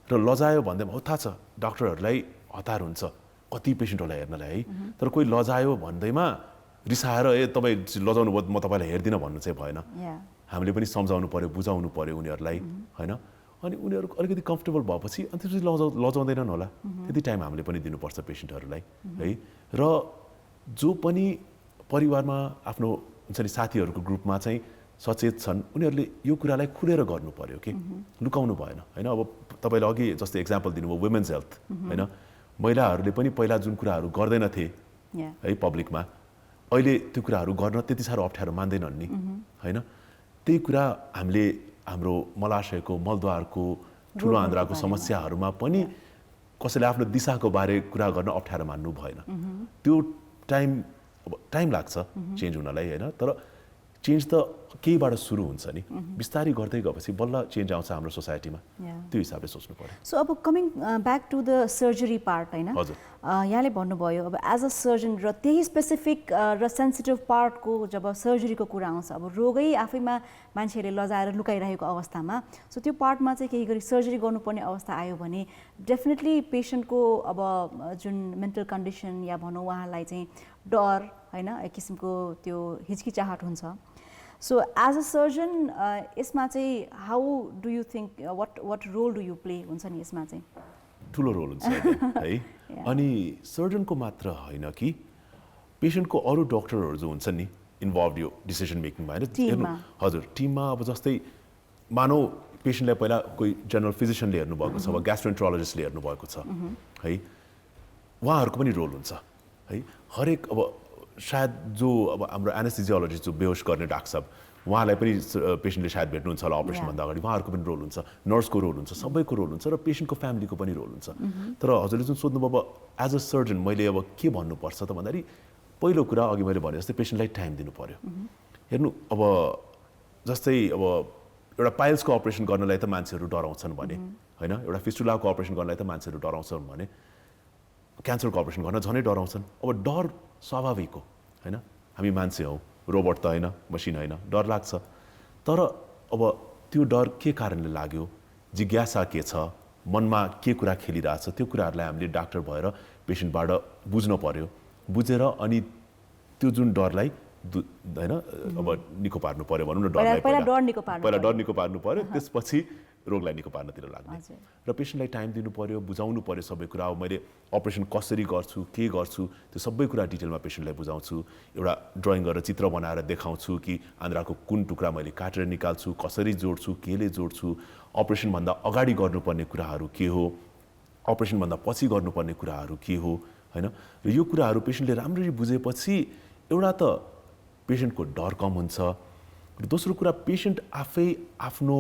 र लजायो भन्दैमा हो, थाहा छ डाक्टरहरूलाई हतार हुन्छ कति पेसेन्टहरूलाई हेर्नलाई है, तर कोही लजायो भन्दैमा रिसाएर तपाईँ लजाउनु भयो म तपाईँलाई हेर्दिनँ भन्नु चाहिँ भएन। हामीले पनि सम्झाउनु पर्यो, बुझाउनु पर्यो उनीहरूलाई होइन। अनि उनीहरू अलिकति कम्फर्टेबल भएपछि अनि त्यसपछि लजाउँदैनन् होला, त्यति टाइम हामीले पनि दिनुपर्छ पेसेन्टहरूलाई है। र जो पनि परिवारमा आफ्नो हुन्छ नि साथीहरूको ग्रुपमा चाहिँ सचेत छन्, उनीहरूले यो कुरालाई खुलेर गर्नु पर्यो कि लुकाउनु भएन होइन। अब तपाईँले अघि जस्तै एक्जाम्पल दिनुभयो वुमेन्स हेल्थ होइन। महिलाहरूले पनि पहिला जुन कुराहरू गर्दैनथे है पब्लिकमा, अहिले त्यो कुराहरू गर्न त्यति साह्रो अप्ठ्यारो मान्दैनन् नि होइन। त्यही कुरा हामीले हाम्रो मलाशयको, मलद्वारको, ठुलो आन्द्राको समस्याहरूमा पनि कसैले आफ्नो दिशाको बारे कुरा गर्न अप्ठ्यारो मान्नु भएन। त्यो टाइम लाग्छ चेन्ज हुनलाई होइन, तर चेन्ज त केहीबाट सुरु हुन्छ नि, बिस्तारै गर्दै गएपछि बल्ल चेन्ज आउँछ हाम्रो सोसाइटीमा। त्यो हिसाबले सोच्नु पर्यो। सो अब coming back to the surgery part होइन, यहाँले भन्नुभयो अब एज अ सर्जन र त्यही स्पेसिफिक र सेन्सिटिभ पार्टको जब सर्जरीको कुरा आउँछ, अब रोगै आफैमा मान्छेहरूले लजाएर लुकाइरहेको अवस्थामा, सो त्यो पार्टमा चाहिँ केही गरी सर्जरी गर्नुपर्ने अवस्था आयो भने डेफिनेटली पेसेन्टको अब जुन मेन्टल कन्डिसन या भनौँ उहाँलाई चाहिँ डर होइन, एक किसिमको त्यो हिचकिचाहट हुन्छ। सो एज अ सर्जन यसमा चाहिँ how do you think what role do you play हुन्छ नि यसमा चाहिँ? ठुलो रोल हुन्छ है। अनि सर्जनको मात्र होइन कि पेसेन्टको अरू डक्टरहरू जो हुन्छ नि इन्भल्भ यो डिसिजन मेकिङमा होइन। हजुर, टिममा अब जस्तै मानौ पेसेन्टलाई पहिला कोही जनरल फिजिसियनले हेर्नुभएको छ वा ग्यास्ट्रोएन्ट्रोलोजिस्टले हेर्नुभएको छ है, उहाँहरूको पनि रोल हुन्छ है। हरेक अब सायद जो अब हाम्रो एनेस्थेजियोलोजिस्ट जो बेहोस गर्ने डाक्टर साहब, उहाँलाई पनि पेसेन्टले सायद भेट्नुहुन्छ होला अपरेसनभन्दा अगाडि, उहाँहरूको पनि रोल हुन्छ, नर्सको रोल हुन्छ, सबैको रोल हुन्छ र पेसेन्टको फ्यामिलीको पनि रोल हुन्छ। तर हजुरले जुन सोध्नुभयो अब एज अ सर्जन मैले अब के भन्नुपर्छ त भन्दाखेरि पहिलो कुरा अघि मैले भने जस्तै पेसेन्टलाई टाइम दिनु पर्यो। हेर्नु अब जस्तै अब एउटा पाइल्सको अपरेसन गर्नलाई त मान्छेहरू डराउँछन् भने होइन, एउटा फिस्टुलाको अपरेसन गर्नलाई त मान्छेहरू डराउँछन् भने क्यान्सरको अपरेसन गर्न झनै डराउँछन्। अब डर स्वाभाविक हो होइन, हामी मान्छे हौँ, रोबोट त होइन, मसिन होइन, डर लाग्छ। तर अब त्यो डर के कारणले लाग्यो, जिज्ञासा के छ, मनमा के कुरा खेलिरहेछ, त्यो कुराहरूलाई हामीले डाक्टर भएर पेसेन्टबाट बुझ्न पर्यो। बुझेर अनि त्यो जुन डरलाई होइन अब निको पार्नु पर्यो भनौँ न, डरलाई पहिला डर निको पार्नु पर्यो, त्यसपछि रोगलाई निको पार्नतिर लाग्ने र पेसेन्टलाई टाइम दिनु पर्यो, बुझाउनु पर्यो सबै कुरा। अब मैले अपरेसन कसरी गर्छु, के गर्छु, त्यो सबै कुरा डिटेलमा पेसेन्टलाई बुझाउँछु। एउटा ड्रइङ गरेर चित्र बनाएर देखाउँछु कि आन्द्राको कुन टुक्रा मैले काटेर निकाल्छु, कसरी जोड्छु, केले जोड्छु, अपरेसनभन्दा अगाडि गर्नुपर्ने कुराहरू के हो, अपरेसनभन्दा पछि गर्नुपर्ने कुराहरू के हो होइन। र यो कुराहरू पेसेन्टले राम्ररी बुझेपछि एउटा त पेसेन्टको डर कम हुन्छ र दोस्रो कुरा पेसेन्ट आफै आफ्नो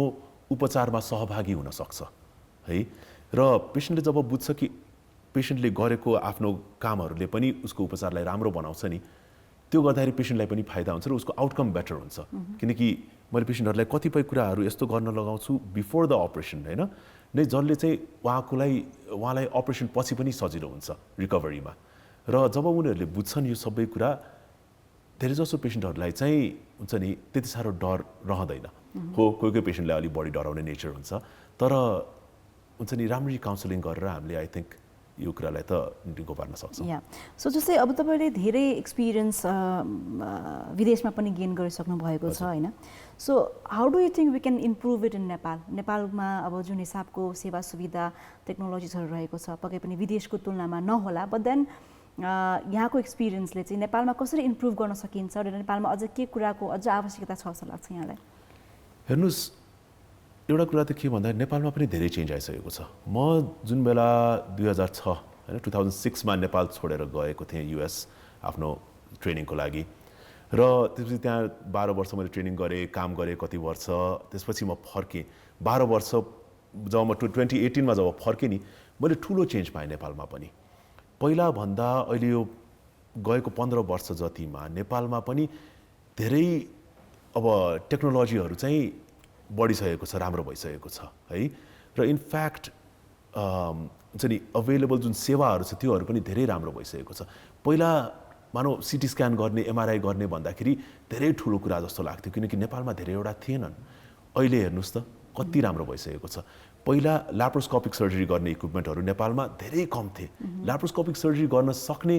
उपचारमा सहभागी हुन सक्छ है। र पेसेन्टले जब बुझ्छ कि पेसेन्टले गरेको आफ्नो कामहरूले पनि उसको उपचारलाई राम्रो बनाउँछ नि, त्यो गर्दाखेरि पेसेन्टलाई पनि फाइदा हुन्छ र उसको आउटकम बेटर हुन्छ। किनकि मैले पेसेन्टहरूलाई कतिपय कुराहरू यस्तो गर्न लगाउँछु बिफोर द अपरेसन होइन नै, जसले चाहिँ उहाँलाई अपरेसन पछि पनि सजिलो हुन्छ रिकभरीमा। र जब उनीहरूले बुझ्छन् यो सबै कुरा, धेरैजसो पेसेन्टहरूलाई चाहिँ हुन्छ नि त्यति साह्रो डर रहँदैन। हो, कोही कोही पेसेन्टलाई अलिक बढी डराउने नेचर हुन्छ, तर हुन्छ नि राम्ररी काउन्सिलिङ गरेर हामीले आई थिङ्क यो कुरालाई त निको पार्न सक्छौँ। सो जस्तै अब तपाईँले धेरै एक्सपिरियन्स विदेशमा पनि गेन गरिसक्नु भएको छ होइन। So how do you think we can improve it in Nepal? नेपालमा अब जुन हिसाबको सेवा सुविधा टेक्नोलोजिसहरू रहेको छ, पक्कै पनि विदेशको तुलनामा नहोला, बट देन यहाँको एक्सपिरियन्सले चाहिँ नेपालमा कसरी इम्प्रुभ गर्न सकिन्छ र नेपालमा अझ के कुराको अझ आवश्यकता छ जस्तो लाग्छ यहाँलाई? हेर्नुहोस्, एउटा कुरा त के भन्दा नेपालमा पनि धेरै चेन्ज आइसकेको छ। म जुन बेला 2006 होइन 2006मा नेपाल छोडेर गएको थिएँ युएस आफ्नो ट्रेनिङको लागि, र त्यसपछि त्यहाँ 12 वर्ष मैले ट्रेनिङ गरेँ, काम गरेँ कति वर्ष, त्यसपछि म फर्केँ। 12 वर्ष जब म 2018मा जब फर्केँ नि, मैले ठुलो चेन्ज पाएँ नेपालमा पनि। पहिला भन्दा अहिले यो गएको 15 वर्ष जतिमा नेपालमा पनि धेरै अब टेक्नोलोजीहरू चाहिँ बढिसकेको छ, राम्रो भइसकेको छ है। र इनफ्याक्ट हुन्छ नि अभाइलेबल जुन सेवाहरू छ त्योहरू पनि धेरै राम्रो भइसकेको छ। पहिला मानौ सिटी स्क्यान गर्ने, एमआरआई गर्ने भन्दाखेरि धेरै ठुलो कुरा जस्तो लाग्थ्यो, किनकि नेपालमा धेरैवटा थिएनन्। अहिले हेर्नुहोस् त कति राम्रो भइसकेको छ। पहिला ल्याप्रोस्कोपिक सर्जरी गर्ने इक्विपमेन्टहरू नेपालमा धेरै कम थिए, ल्याप्रोस्कोपिक सर्जरी गर्न सक्ने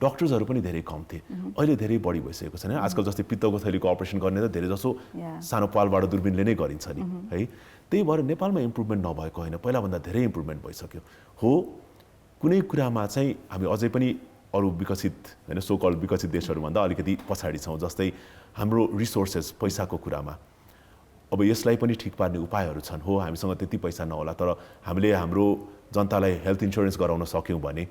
डक्टर्सहरू पनि धेरै कम थिए। अहिले धेरै बढी भइसकेको छ नि। आजकल जस्तै पित्तको थैलीको अपरेसन गर्ने त धेरै जसो सानो पालबाट दूरबीनले नै गरिन्छ नि है। त्यही भएर नेपालमा इम्प्रुभमेन्ट नभएको होइन, पहिलाभन्दा धेरै इम्प्रुभमेन्ट भइसक्यो। हो, कुनै कुरामा चाहिँ हामी अझै पनि अरू विकसित होइन सो कल्ड विकसित देशहरूभन्दा अलिकति पछाडि छौँ। जस्तै हाम्रो रिसोर्सेस, पैसाको कुरामा अब यसलाई पनि ठिक पार्ने उपायहरू छन्। हो, हामीसँग त्यति पैसा नहोला, तर हामीले हाम्रो जनतालाई हेल्थ इन्सुरेन्स गराउन सक्यौँ भने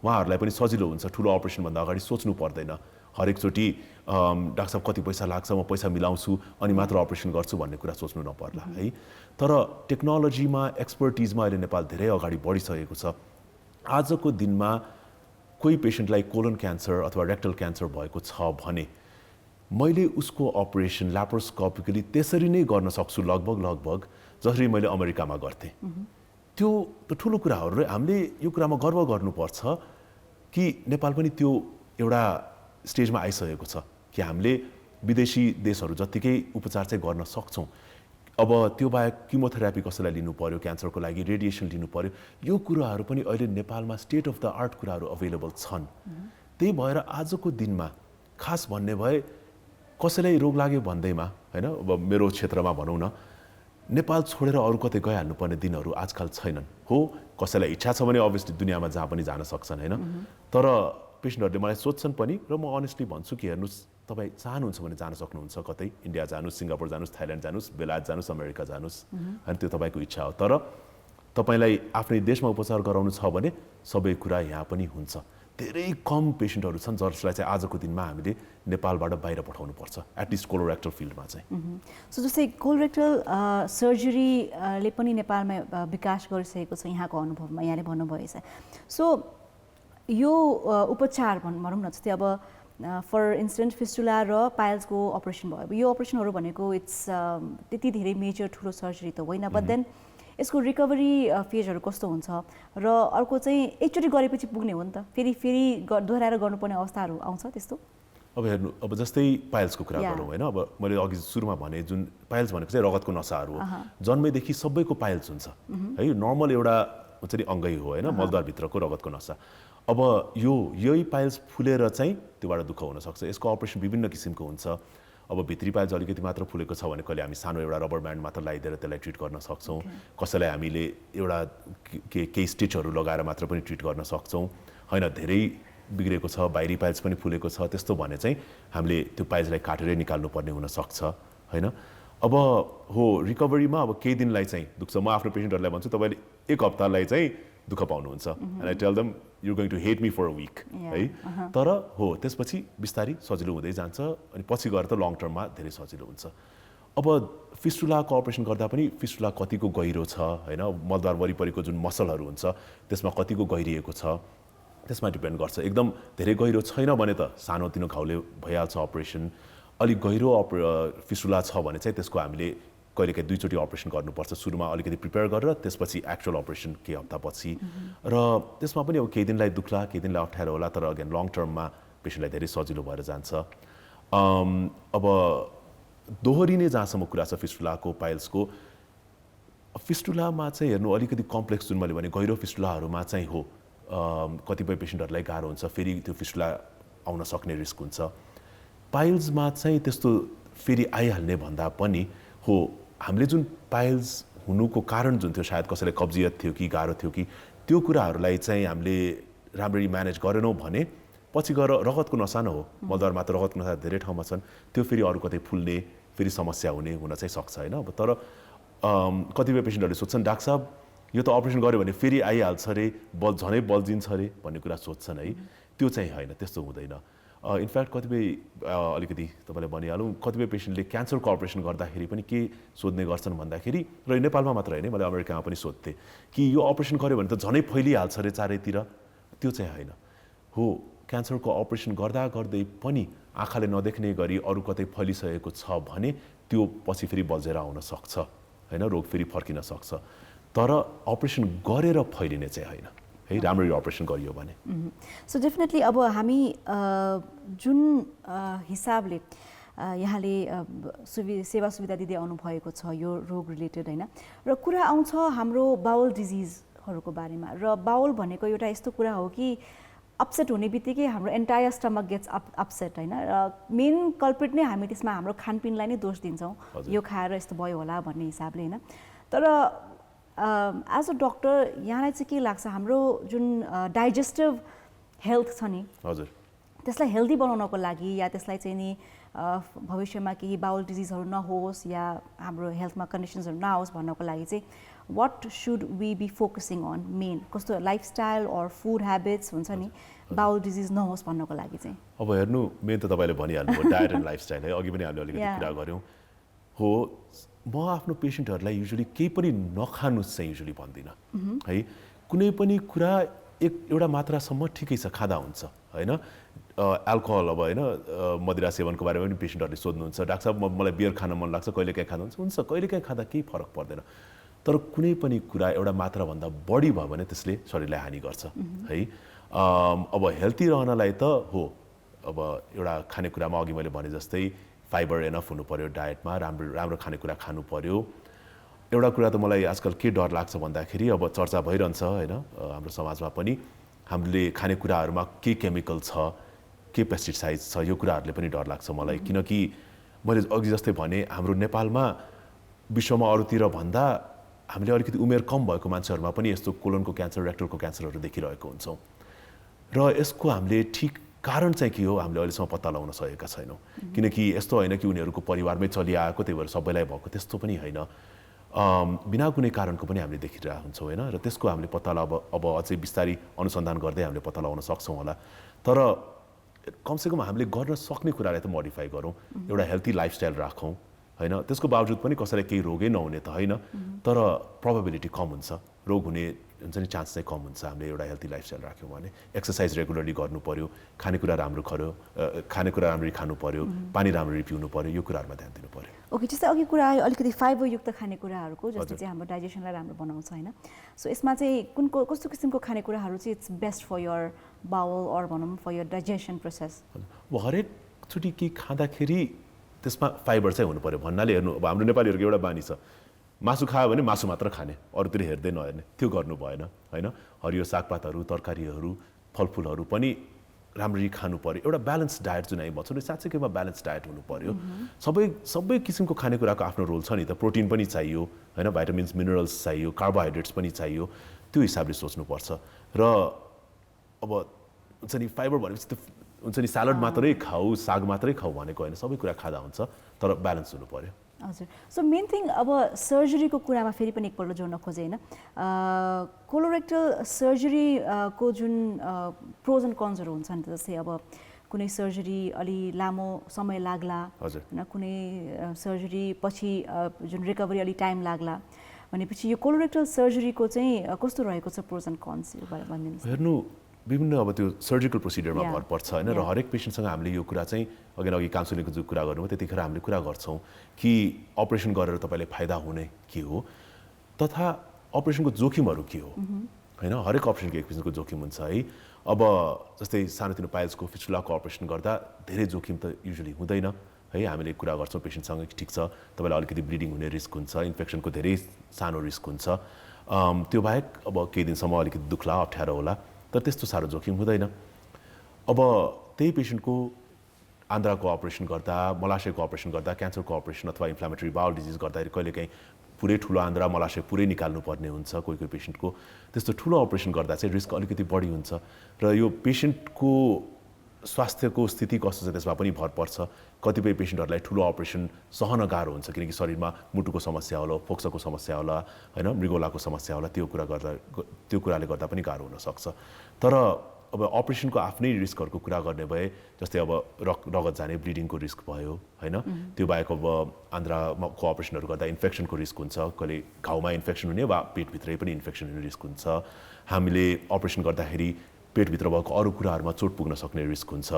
उहाँहरूलाई पनि सजिलो हुन्छ। ठुलो अपरेसनभन्दा अगाडि सोच्नु पर्दैन, हरेकचोटि डाक्टर साहब कति पैसा लाग्छ, म पैसा मिलाउँछु अनि मात्र अपरेसन गर्छु भन्ने कुरा सोच्नु नपर्ला है। तर टेक्नोलोजीमा, एक्सपर्टिजमा अहिले नेपाल धेरै अगाडि बढिसकेको छ। आजको दिनमा कोही पेसेन्टलाई कोलन क्यान्सर अथवा रेक्टल क्यान्सर भएको छ भने मैले उसको अपरेसन ल्याप्रोस्कोपिकली त्यसरी नै गर्न सक्छु लगभग जसरी मैले अमेरिकामा गर्थेँ। त्यो त ठुलो कुराहरू। हामीले यो कुरामा गर्व गर्नुपर्छ कि नेपाल पनि त्यो एउटा स्टेजमा आइसकेको छ कि हामीले विदेशी देशहरू जत्तिकै उपचार चाहिँ गर्न सक्छौँ। अब त्यो बाहेक किमोथेरापी कसैलाई लिनु पर्यो, क्यान्सरको लागि रेडिएसन लिनु पर्यो, यो कुराहरू पनि अहिले नेपालमा स्टेट अफ द आर्ट कुराहरू अभाइलेबल छन्। त्यही भएर आजको दिनमा खास भन्ने भए कसैलाई रोग लाग्यो भन्दैमा हैन अब मेरो क्षेत्रमा भनौँ न नेपाल छोडेर अरू कतै गइहाल्नुपर्ने दिनहरू आजकल छैनन् हो कसैलाई इच्छा छ भने अभियसली दुनियाँमा जहाँ पनि जान सक्छन् हैन तर पेसेन्टहरूले मलाई सोध्छन् पनि र म अनेस्टली भन्छु कि हेर्नुहोस् तपाईँ चाहनुहुन्छ भने जान सक्नुहुन्छ कतै इन्डिया जानुहोस् सिङ्गापुर जानुहोस् थाइल्यान्ड जानुहोस् बेलायत जानुहोस् अमेरिका जानुहोस् अनि त्यो तपाईँको इच्छा हो तर तपाईँलाई आफ्नै देशमा उपचार गराउनु छ भने सबै कुरा यहाँ पनि हुन्छ धेरै कम पेसेन्टहरू छन् जसलाई चाहिँ आजको दिनमा हामीले नेपालबाट बाहिर पठाउनु पर्छ एटलिस्ट कोलोरेक्टल फिल्डमा चाहिँ सो जस्तै कोलोरेक्टल सर्जरीले पनि नेपालमा विकास गरिसकेको छ यहाँको अनुभवमा यहाँले भन्नुभएछ सो यो उपचार भनौँ न जस्तै अब फर इन्स्टेन्ट फिस्टुला र पाइल्सको अपरेसन भयो यो अपरेसनहरू भनेको इट्स त्यति धेरै मेजर ठुलो सर्जरी त होइन बट देन यसको रिकभरी फेजहरू कस्तो हुन्छ र अर्को चाहिँ एकचोटि गरेपछि पुग्ने हो नि त फेरि दोहोऱ्याएर गर्नुपर्ने अवस्थाहरू आउँछ त्यस्तो अब हेर्नु अब जस्तै पाइल्सको कुरा गरौँ होइन अब मैले अघि सुरुमा भने जुन पाइल्स भनेको चाहिँ रगतको नसाहरू हो जन्मैदेखि सबैको पाइल्स हुन्छ है नर्मल एउटा हुन्छ नि अङ्गै हो होइन मलद्वारभित्रको रगतको नसा अब यही पाइल्स फुलेर चाहिँ त्योबाट दुःख हुनसक्छ यसको अपरेसन विभिन्न किसिमको हुन्छ अब भित्री पाइल्स अलिकति मात्र फुलेको छ भने कहिले हामी सानो एउटा रबर ब्यान्ड मात्र लगाइदिएर त्यसलाई ट्रिट गर्न सक्छौँ कसैलाई हामीले एउटा केही स्टिचहरू लगाएर मात्र पनि ट्रिट गर्न सक्छौँ होइन धेरै बिग्रेको छ बाहिरी पाइल्स पनि फुलेको छ त्यस्तो भने चाहिँ हामीले त्यो पाइल्सलाई काटेरै निकाल्नुपर्ने हुनसक्छ होइन अब हो रिकभरीमा अब केही दिनलाई चाहिँ दुख्छ म आफ्नो पेसेन्टहरूलाई भन्छु तपाईँले एक हप्तालाई चाहिँ दुःख पाउनुहुन्छ and I tell them you going to hate me for a week है तर हो त्यसपछि बिस्तारै सजिलो हुँदै जान्छ अनि पछि गएर त लङ टर्ममा धेरै सजिलो हुन्छ अब फिस्टुलाको अपरेसन गर्दा पनि फिस्टुला कतिको गहिरो छ होइन मलद्वार वरिपरिको जुन मसलहरू हुन्छ त्यसमा कतिको गहिरिएको छ त्यसमा डिपेन्ड गर्छ एकदम धेरै गहिरो छैन भने त सानोतिनो घाउले भइहाल्छ अपरेसन अलिक गहिरो फिस्टुला छ भने चाहिँ त्यसको हामीले कहिलेकाहीँ दुईचोटि अपरेसन गर्नुपर्छ सुरुमा अलिकति प्रिपेयर गरेर त्यसपछि एक्चुअल अपरेसन केही हप्तापछि र त्यसमा पनि अब केही दिनलाई दुख्ला केही दिनलाई अप्ठ्यारो होला तर अगेन लङ टर्ममा पेसेन्टलाई धेरै सजिलो भएर जान्छ अब दोहोरिने जहाँसम्म कुरा छ फिस्टुलाको पाइल्सको फिस्टुलामा चाहिँ हेर्नु अलिकति कम्प्लेक्स जुन मैले भने गहिरो फिस्टुलाहरूमा चाहिँ हो कतिपय पेसेन्टहरूलाई गाह्रो हुन्छ फेरि त्यो फिस्टुला आउन सक्ने रिस्क हुन्छ पाइल्समा चाहिँ त्यस्तो फेरि आइहाल्ने भन्दा पनि हो हामीले जुन पाइल्स हुनुको कारण जुन थियो सायद कसैलाई कब्जियत थियो कि गाह्रो थियो कि त्यो कुराहरूलाई चाहिँ हामीले राम्ररी म्यानेज गरेनौँ भने पछि गएर रगतको नसा न हो मलद्वारमा त रगतको नसा धेरै ठाउँमा छन् त्यो फेरि अरू कतै फुल्ने फेरि समस्या हुन चाहिँ सक्छ होइन अब तर कतिपय पेसेन्टहरूले सोध्छन् डाक्टर साहब यो त अपरेसन गर्यो भने फेरि आइहाल्छ अरे झनै बल्झिन्छ अरे भन्ने कुरा सोध्छन् है त्यो चाहिँ होइन त्यस्तो हुँदैन इनफ्याक्ट कतिपय अलिकति तपाईँलाई भनिहालौँ कतिपय पेसेन्टले क्यान्सरको अपरेसन गर्दाखेरि पनि के सोध्ने गर्छन् भन्दाखेरि र नेपालमा मात्र होइन मैले अमेरिकामा पनि सोध्थेँ कि यो अपरेसन गर्यो भने त झनै फैलिहाल्छ अरे चारैतिर त्यो चाहिँ होइन हो क्यान्सरको अपरेसन गर्दा गर्दै पनि आँखाले नदेख्ने गरी अरू कतै फैलिसकेको छ भने त्यो पछि फेरि बल्झेर आउन सक्छ होइन रोग फेरि फर्किन सक्छ तर अपरेसन गरेर फैलिने चाहिँ होइन है राम्ररी अपरेसन गरियो भने सो डेफिनेटली अब हामी जुन हिसाबले यहाँले सेवा सुविधा दिँदै आउनुभएको छ यो रोग रिलेटेड होइन र कुरा आउँछ हाम्रो बाउल डिजिजहरूको बारेमा र बाउल भनेको एउटा यस्तो कुरा हो कि अपसेट हुने बित्तिकै हाम्रो एन्टायर स्टमक गेट्स अपसेट होइन र मेन कल्प्रिट नै हामी त्यसमा हाम्रो खानपिनलाई नै दोष दिन्छौँ यो खाएर यस्तो भयो होला भन्ने हिसाबले होइन तर एज अ डक्टर यहाँलाई चाहिँ के लाग्छ हाम्रो जुन डाइजेस्टिभ हेल्थ छ नि हजुर त्यसलाई हेल्दी बनाउनको लागि या त्यसलाई चाहिँ नि भविष्यमा केही बाउल डिजिजहरू नहोस् या हाम्रो हेल्थमा कन्डिसन्सहरू नआओस् भन्नको लागि चाहिँ what should we be focusing on main कस्तो लाइफस्टाइल अर फुड हेबिट्स हुन्छ नि बाउल डिजिज नहोस् भन्नको लागि चाहिँ अब हेर्नु मेन त तपाईँले भनिहाल्नु डायट एन्ड लाइफस्टाइल है अघि पनि हामीले अलिकति कुरा गऱ्यौँ हो म आफ्नो पेसेन्टहरूलाई युजली केही पनि नखानुस् चाहिँ युजली भन्दिनँ है कुनै पनि कुरा एउटा मात्रासम्म ठिकै छ खाँदा हुन्छ होइन एल्कोहल अब होइन मदिरा सेवनको बारेमा पनि पेसेन्टहरूले सोध्नुहुन्छ डाक्टर साहब मलाई बियर खान मन लाग्छ कहिलेकाहीँ खाँदा हुन्छ कहिलेकाहीँ खाँदा केही फरक पर्दैन तर कुनै पनि कुरा एउटा मात्राभन्दा बढी भयो भने त्यसले शरीरलाई हानि गर्छ है अब हेल्दी रहनलाई त हो अब एउटा खानेकुरामा अघि मैले भने जस्तै फाइबर एनफ हुनु पर्यो डायटमा राम्रो खानेकुरा खानु पर्यो एउटा कुरा त मलाई आजकल के डर लाग्छ भन्दाखेरि अब चर्चा भइरहन्छ होइन हाम्रो समाजमा पनि हामीले खानेकुराहरूमा के केमिकल छ के पेस्टिसाइड्स छ यो कुराहरूले पनि डर लाग्छ मलाई किनकि मैले अघि जस्तै भने हाम्रो नेपालमा विश्वमा अरूतिर भन्दा हामीले अलिकति उमेर कम भएको मान्छेहरूमा पनि यस्तो कोलनको क्यान्सर रेक्टलको क्यान्सरहरू देखिरहेको हुन्छौँ र यसको हामीले ठिक कारण चाहिँ के हो हामीले अहिलेसम्म पत्ता लगाउन सकेका छैनौँ किनकि यस्तो होइन कि उनीहरूको परिवारमै चलिआएको त्यही भएर सबैलाई भएको त्यस्तो पनि होइन बिना कुनै कारणको पनि हामीले देखिरहेको हुन्छौँ होइन र त्यसको हामीले पत्ता अब अझै बिस्तारै अनुसन्धान गर्दै हामीले पत्ता लगाउन सक्छौँ होला तर कमसेकम हामीले गर्न सक्ने कुरालाई त मोडिफाई गरौँ एउटा हेल्थी लाइफस्टाइल राखौँ होइन त्यसको बावजुद पनि कसैलाई केही रोगै नहुने त होइन तर प्रोबेबिलिटी कम हुन्छ रोग हुने हुन्छ नि चान्स चाहिँ कम हुन्छ हामीले एउटा हेल्थी लाइफस्टाइल राख्यौँ भने एक्सर्साइज रेगुलरली गर्नु पर्यो खानेकुरा राम्रो खानेकुरा राम्ररी खानु पर्यो पानी राम्ररी पिउनु पर्यो यो कुराहरूमा ध्यान दिनु पर्यो ओके जस्तै अघि कुरा आयो अलिकति फाइबरयुक्त खानेकुराहरूको जसले चाहिँ हाम्रो डाइजेसनलाई राम्रो बनाउँछ होइन सो यसमा चाहिँ कस्तो किसिमको खानेकुराहरू चाहिँ इट्स बेस्ट फर यर बावल अर भनौँ फर यर डाइजेसन प्रोसेस अब हरेकचोटि के खाँदाखेरि त्यसमा फाइबर चाहिँ हुनु पर्यो भन्नाले हेर्नु अब हाम्रो नेपालीहरूको एउटा बानी छ मासु खायो भने मासु मात्र खाने अरूतिर हेर्दै नहेर्ने त्यो गर्नु भएन होइन हरियो सागपातहरू तरकारीहरू फलफुलहरू पनि राम्ररी खानु पर्यो एउटा ब्यालेन्स डायट जुन हामी भन्छौँ नि साँच्चैमा ब्यालेन्स डायट हुनु पर्यो सबै किसिमको खानेकुराको आफ्नो रोल छ नि त प्रोटिन पनि चाहियो होइन भाइटामिन्स मिनरल्स चाहियो कार्बोहाइड्रेट्स पनि चाहियो त्यो हिसाबले सोच्नुपर्छ र अब हुन्छ नि फाइबर भनेपछि त हुन्छ नि स्यालड मात्रै खाऊ साग मात्रै खाऊ भनेको होइन सबै कुरा खाँदा हुन्छ तर ब्यालेन्स हुनु पर्यो हजुर सो मेन थिङ अब सर्जरीको कुरामा फेरि पनि एकपल्ट जोड्न खोजेँ होइन कोलोरेक्टल सर्जरीको जुन प्रोज एन्ड कन्सहरू हुन्छ नि त जस्तै अब कुनै सर्जरी अलि लामो समय लाग्ला होइन कुनै सर्जरी पछि जुन रिकभरी अलि टाइम लाग्ला भनेपछि यो कोलोरेक्टल सर्जरीको चाहिँ कस्तो रहेको छ प्रोज एन्ड कन्स भनिदिनुहोस् हेर्नु विभिन्न अब त्यो सर्जिकल प्रोसिडियरमा भर पर्छ होइन र हरेक पेसेन्टसँग हामीले यो कुरा चाहिँ अघि काउन्सिलिङको जो कुरा गर्नुभयो त्यतिखेर हामीले कुरा गर्छौँ कि अपरेसन गरेर तपाईँले फाइदा हुने के हो तथा अपरेसनको जोखिमहरू के हो होइन हरेक अपरेसनको एक किसिमको जोखिम हुन्छ है अब जस्तै सानोतिनो पाइल्सको फिस्टुलाको अपरेसन गर्दा धेरै जोखिम त युजुअली हुँदैन है हामीले कुरा गर्छौँ पेसेन्टसँग ठिक छ तपाईँलाई अलिकति ब्लिडिङ हुने रिस्क हुन्छ इन्फेक्सनको धेरै सानो रिस्क हुन्छ त्यो बाहेक अब केही दिनसम्म अलिकति दुख्ला अप्ठ्यारो होला तर त्यस्तो साह्रो जोखिम हुँदैन अब त्यही पेसेन्टको आन्द्राको अपरेसन गर्दा मलाशयको अपरेसन गर्दा क्यान्सरको अपरेसन अथवा इन्फ्लामेटरी बाउल डिजिज गर्दाखेरि कहिलेकाहीँ पुरै ठुलो आन्द्रा मलाशय पुरै निकाल्नुपर्ने हुन्छ कोही पेसेन्टको त्यस्तो ठुलो अपरेसन गर्दा चाहिँ रिस्क अलिकति बढी हुन्छ र यो पेसेन्टको स्वास्थ्यको स्थिति कस्तो छ त्यसमा पनि भर पर्छ कतिपय पेसेन्टहरूलाई ठुलो अपरेसन सहन गाह्रो हुन्छ किनकि शरीरमा मुटुको समस्या होला फोक्सोको समस्या होला होइन मृगौलाको समस्या होला त्यो कुराले गर्दा पनि गाह्रो हुनसक्छ तर अब अपरेसनको आफ्नै रिस्कहरूको कुरा गर्ने भए जस्तै अब रगत जाने ब्लिडिङको रिस्क भयो होइन त्यो बाहेक अब आन्द्राको अपरेसनहरू गर्दा इन्फेक्सनको रिस्क हुन्छ कहिले घाउमा इन्फेक्सन हुने वा पेटभित्रै पनि इन्फेक्सन हुने रिस्क हुन्छ हामीले अपरेसन गर्दाखेरि पेटभित्र भएको अरू कुराहरूमा चोट पुग्न सक्ने रिस्क हुन्छ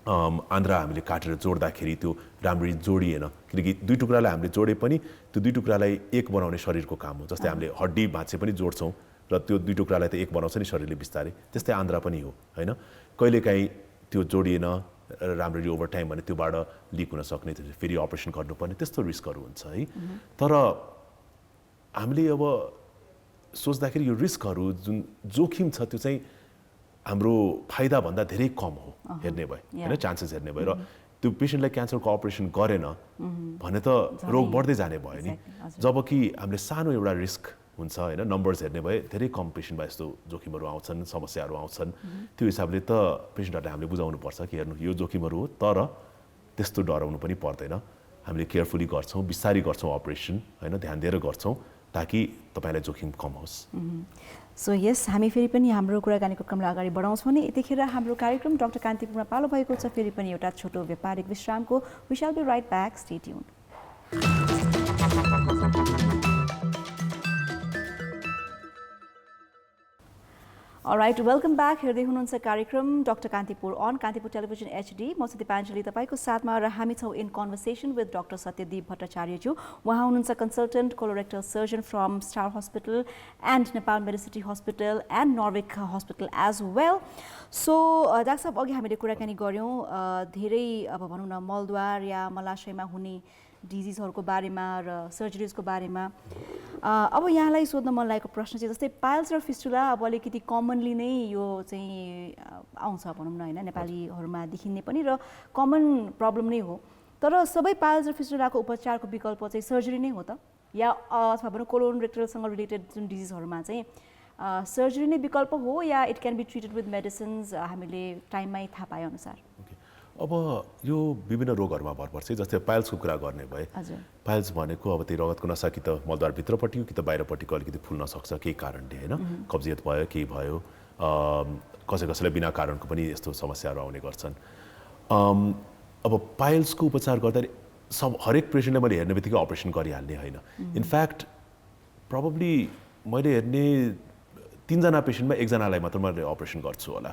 आन्द्रा हामीले काटेर जोड्दाखेरि त्यो राम्ररी जोडिएन किनकि दुई टुक्रालाई हामीले जोडे पनि त्यो दुई टुक्रालाई एक बनाउने शरीरको काम हो जस्तै हामीले हड्डी भाँचे पनि जोड्छौँ र त्यो दुई टुक्रालाई त एक बनाउँछ नि शरीरले बिस्तारै त्यस्तै आन्द्रा पनि हो होइन कहिलेकाहीँ त्यो जोडिएन राम्ररी ओभर टाइम भने त्योबाट लिक हुन सक्ने फेरि अपरेसन गर्नुपर्ने त्यस्तो रिस्कहरू हुन्छ है तर हामीले अब सोच्दाखेरि यो रिस्कहरू जुन जोखिम छ त्यो चाहिँ हाम्रो फाइदाभन्दा धेरै कम हो हेर्ने भए होइन चान्सेस हेर्ने भए र त्यो पेसेन्टलाई क्यान्सरको अपरेसन गरेन भने त रोग बढ्दै जाने भयो नि जबकि हामीले सानो एउटा रिस्क हुन्छ होइन नम्बर्स हेर्ने भए धेरै कम पेसेन्टमा यस्तो जोखिमहरू आउँछन् समस्याहरू आउँछन् त्यो हिसाबले त पेसेन्टहरूलाई हामीले बुझाउनु पर्छ कि हेर्नु यो जोखिमहरू हो तर त्यस्तो डराउनु पनि पर्दैन हामीले केयरफुली गर्छौँ बिस्तारै गर्छौँ अपरेसन होइन ध्यान दिएर गर्छौँ ताकि तपाईँलाई जोखिम कम होस् सो यस हामी फेरि पनि हाम्रो कुराकानीको क्रमलाई अगाडि बढाउँछौँ भने यतिखेर हाम्रो कार्यक्रम डाक्टर कान्तिपुरमा पालो भएको छ फेरि पनि एउटा छोटो व्यापारिक विश्रामको we shall be right back stay tuned alright welcome back हेर्दै हुनुहुन्छ कार्यक्रम Doctor Kantipur on Kantipur television HD म चाहिँ दिपाञ्जली तपाईँको साथमा र हामी छौँ in conversation with doctor Satyadeep भट्टाचार्यज्यू उहाँ हुनुहुन्छ consultant colorectal surgeon from Star Hospital and Nepal Medicity Hospital and Norvic Hospital as well so doctor साहब अघि हामीले कुराकानी गऱ्यौँ धेरै अब भनौँ न मलद्वार या मलाशयमा हुने डिजिजहरूको बारेमा र सर्जरिजको बारेमा अब यहाँलाई सोध्न मन लागेको प्रश्न चाहिँ जस्तै पाइल्स र फिस्टुला अब अलिकति कमनली नै यो चाहिँ आउँछ भनौँ न होइन नेपालीहरूमा देखिने पनि र कमन प्रब्लम नै हो तर सबै पाइल्स र फिस्टुलाको उपचारको विकल्प चाहिँ सर्जरी नै हो त या अथवा भनौँ कोलोरेक्टलसँग रिलेटेड जुन डिजिजहरूमा चाहिँ सर्जरी नै विकल्प हो या it can be treated with medicines हामीले टाइममै थाहा पाए अनुसार? अब यो विभिन्न रोगहरूमा भर पर्छ। जस्तै पाइल्सको कुरा गर्ने भए, पाइल्स भनेको अब त्यो रगतको नसा कि त मलद्वारभित्रपट्टि हो कि त बाहिरपट्टिको अलिकति फुल्न सक्छ केही कारणले, होइन, कब्जियत भयो केही भयो, कसैलाई बिना कारणको पनि यस्तो समस्याहरू आउने गर्छन्। अब पाइल्सको उपचार गर्दा हरेक पेसेन्टलाई मैले हेर्ने बित्तिकै अपरेसन गरिहाल्ने होइन। इनफ्याक्ट प्रोबब्ली मैले हेर्ने 3 जना पेसेन्टमा 1 जनालाई मात्र मैले अपरेसन गर्छु होला।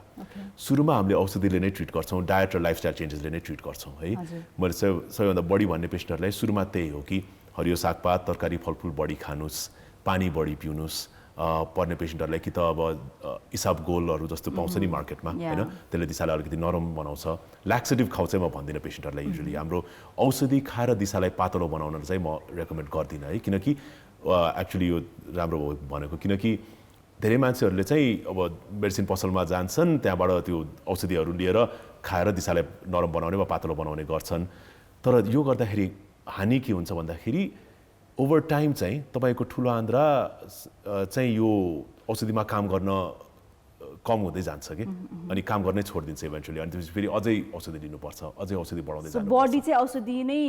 सुरुमा हामीले औषधिले नै ट्रिट गर्छौँ, डायट र लाइफस्टाइल चेन्जेसले नै ट्रिट गर्छौँ है। मैले सबैभन्दा बढी भन्ने पेसेन्टहरूलाई सुरुमा त्यही हो कि हरियो सागपात तरकारी फलफुल बढी खानुस्, पानी बढी पिउनुस्। पर्ने पेसेन्टहरूलाई कि त अब इसाबगोलहरू जस्तो पाउँछ नि मार्केटमा, होइन, त्यसले दिसालाई अलिकति नरम बनाउँछ। ल्याक्सेटिभ खाउ चाहिँ म भन्दिनँ पेसेन्टहरूलाई। युजली हाम्रो औषधि खाएर दिसालाई पातलो बनाउन चाहिँ म रेकमेन्ड गर्दिनँ है, किनकि एक्चुली यो राम्रो हो भनेको, किनकि धेरै मान्छेहरूले चाहिँ अब मेडिसिन पसलमा जान्छन्, त्यहाँबाट त्यो औषधिहरू लिएर खाएर दिसालाई नरम बनाउने वा पातलो बनाउने गर्छन्। तर यो गर्दाखेरि हानि के हुन्छ भन्दाखेरि ओभर टाइम चाहिँ तपाईँको ठुलो आन्द्रा चाहिँ यो औषधिमा काम गर्न कम हुँदै जान्छ कि, अनि काम गर्नै छोडिदिन्छ इभेन्चुली। अनि त्यसपछि फेरि अझै औषधि लिनुपर्छ, अझै औषधि बढाउँदै जान्छ। बडी चाहिँ औषधि नै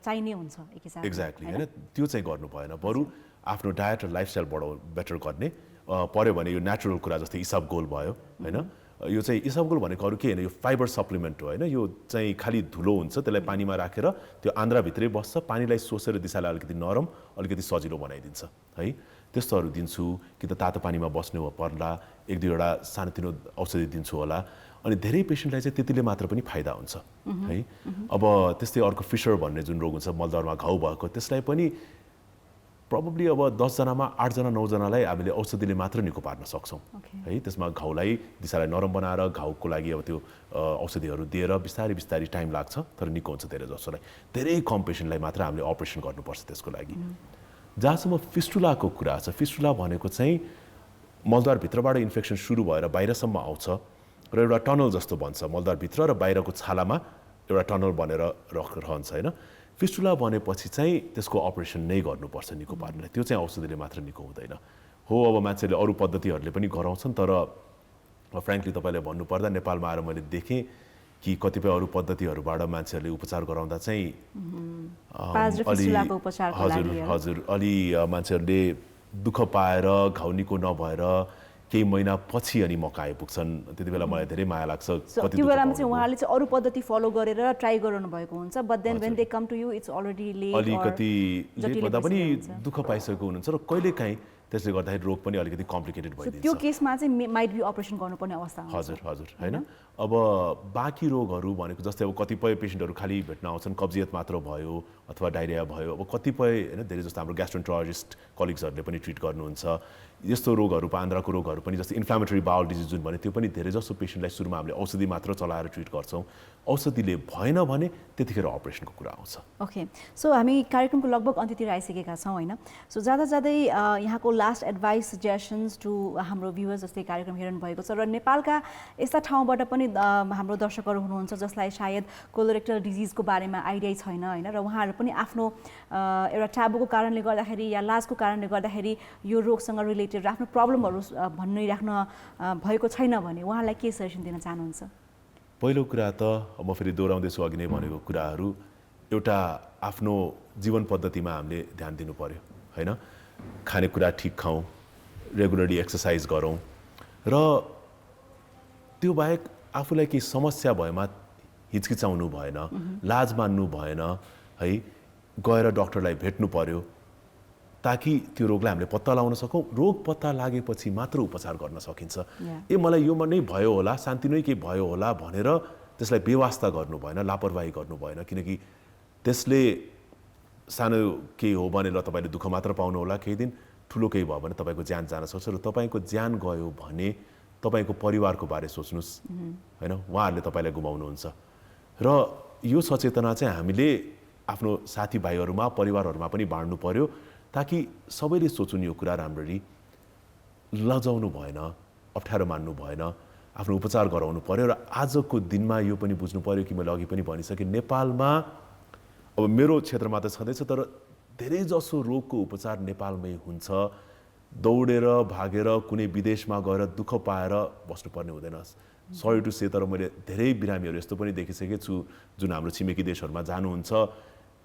चाहिने हुन्छ एक हिसाबले। एक्ज्याक्टली, होइन, त्यो चाहिँ गर्नु भएन। बरु आफ्नो डायट र लाइफस्टाइल बेटर गर्ने। पर्यो भने यो नेचुरल कुरा जस्तै इसाबगोल भयो, होइन, यो चाहिँ इसाबगोल भनेको अरू के होइन, यो फाइबर सप्लिमेन्ट हो, होइन। यो चाहिँ खालि धुलो हुन्छ, त्यसलाई पानीमा राखेर त्यो आन्द्राभित्रै बस्छ, पानीलाई सोसेर दिसालाई अलिकति नरम अलिकति सजिलो बनाइदिन्छ है। त्यस्तोहरू दिन्छु कि त तातो पानीमा बस्ने हो पर्ला, 1-2वटा सानोतिनो औषधि दिन्छु होला। अनि धेरै पेसेन्टलाई चाहिँ त्यतिले मात्र पनि फाइदा हुन्छ है। अब त्यस्तै अर्को फिसर भन्ने जुन रोग हुन्छ, मलद्वारमा घाउ भएको, त्यसलाई पनि प्रोबब्ली अब 10 जनामा 8 जना 9 जनालाई हामीले औषधिले मात्र निको पार्न सक्छौँ है। त्यसमा घाउलाई दिसालाई नरम बनाएर घाउको लागि अब त्यो औषधिहरू दिएर बिस्तारै बिस्तारै टाइम लाग्छ, तर निको हुन्छ धेरै जसोलाई। धेरै कम पेसेन्टलाई मात्र हामीले अपरेसन गर्नुपर्छ त्यसको लागि। जहाँसम्म फिस्टुलाको कुरा छ, फिस्टुला भनेको चाहिँ मलद्वारभित्रबाट इन्फेक्सन सुरु भएर बाहिरसम्म आउँछ र एउटा टनल जस्तो बन्छ मलद्वारभित्र र बाहिरको छालामा एउटा टनल बनेर रहन्छ, होइन। फिस्टुला भनेपछि चाहिँ त्यसको अपरेसन नै गर्नुपर्छ निको पार्नलाई, त्यो चाहिँ औषधिले मात्र निको हुँदैन हो। अब मान्छेले अरू पद्धतिहरूले पनि गराउँछन्, तर फ्रेङ्कली तपाईँले भन्नुपर्दा नेपालमा आएर मैले देखेँ कि कतिपय अरू पद्धतिहरूबाट मान्छेहरूले उपचार गराउँदा चाहिँ हजुर अलि मान्छेहरूले दुःख पाएर घाउ निको नभएर केही महिना पछि अनि मौका आइपुग्छन्। त्यति बेला मलाई धेरै माया लाग्छ। त्यो बेलामा चाहिँ उहाँले चाहिँ अरू पद्धति फलो गरेर ट्राई गर्नु भएको हुन्छ, but then when they come to you it's already late. अलिकति लेट भन्दा पनि दुःख पाइसकेको हुनुहुन्छ र कहिलेकाहीँ त्यसले गर्दाखेरि रोग पनि अलिकति कम्प्लिकेटेड भइदिन्छ। त्यो केसमा चाहिँ माइट बी अपरेसन गर्नुपर्ने अवस्था हुन्छ। हजुर, होइन। अब बाँकी रोगहरू भनेको जस्तै अब कतिपय पेसेन्टहरू खालि भेट्न आउँछन्, कब्जियत मात्र भयो अथवा डायरिया भयो। अब कतिपय होइन धेरै जस्तो हाम्रो ग्यास्ट्रोन्टरोलोजिस्ट कलिग्सहरूले पनि ट्रिट गर्नुहुन्छ। यस्तो रोगहरू आन्द्राको रोगहरू पनि जस्तै इन्फ्लामेटरी बाउल डिजिज जुन भने त्यो पनि धेरै जस्तो पेसेन्टलाई सुरुमा हामीले औषधि मात्र चलाएर ट्रिट गर्छौँ। औषधिले भएन भने त्यतिखेर अपरेसनको कुरा आउँछ। ओके, सो हामी कार्यक्रमको लगभग अन्त्यतिर आइसकेका छौँ, होइन। सो जाँदा जाँदै यहाँको लास्ट एडभाइस सजेसन्स टु हाम्रो भ्युवर्स जस्तै कार्यक्रम हेर्नु भएको छ र नेपालका यस्ता ठाउँबाट पनि हाम्रो दर्शकहरू हुनुहुन्छ जसलाई सायद कोलोरेक्टल डिजिजको बारेमा आइडिया छैन, होइन, र उहाँहरू पनि आफ्नो एउटा ट्याबुको कारणले गर्दाखेरि या लाजको कारणले गर्दाखेरि यो रोगसँग रिलेटेड आफ्नो प्रब्लमहरू भनिराख्न भएको छैन भने उहाँलाई के सजेसन दिन चाहनुहुन्छ? पहिलो कुरा त म फेरि दोहोऱ्याउँदैछु अघि नै भनेको कुराहरू, एउटा आफ्नो जीवन पद्धतिमा हामीले ध्यान दिनु पर्यो, होइन। खानेकुरा ठिक खाउँ, रेगुलरली एक्सर्साइज गरौँ र त्यो बाहेक आफूलाई केही समस्या भएमा हिचकिचाउनु भएन, लाज मान्नु भएन है। गएर डक्टरलाई भेट्नु पर्यो ताकि त्यो रोगलाई हामीले पत्ता लगाउन सकौँ। रोग पत्ता लागेपछि मात्र उपचार गर्न सकिन्छ। मलाई यो नै भयो होला, शान्ति नै केही भयो होला भनेर त्यसलाई बेवास्ता गर्नु भएन, लापरवाही गर्नु भएन, किनकि त्यसले सानो केही हो भने ल तपाईँले दुःख मात्र पाउनु होला केही दिन, ठुलो केही भयो भने तपाईँको ज्यान जान सक्छ र तपाईँको ज्यान गयो भने तपाईँको परिवारको बारे सोच्नुहोस्, होइन, उहाँहरूले तपाईँलाई गुमाउनुहुन्छ। र यो सचेतना चाहिँ हामीले आफ्नो साथीभाइहरूमा परिवारहरूमा पनि बाँड्नु पर्यो ताकि सबैले सोचुन् यो कुरा राम्ररी, लजाउनु भएन, अप्ठ्यारो मान्नु भएन, आफ्नो उपचार गराउनु पर्यो। र आजको दिनमा यो पनि बुझ्नु पर्यो कि मैले अघि पनि भनिसकेँ, नेपालमा अब मेरो क्षेत्रमा त छँदैछ, तर धेरै जसो रोगको उपचार नेपालमै हुन्छ। दौडेर भागेर कुनै विदेशमा गएर दुःख पाएर बस्नुपर्ने हुँदैन। सरी टु से, तर मैले धेरै बिरामीहरू यस्तो पनि देखिसकेको छु जुन हाम्रो छिमेकी देशहरूमा जानुहुन्छ,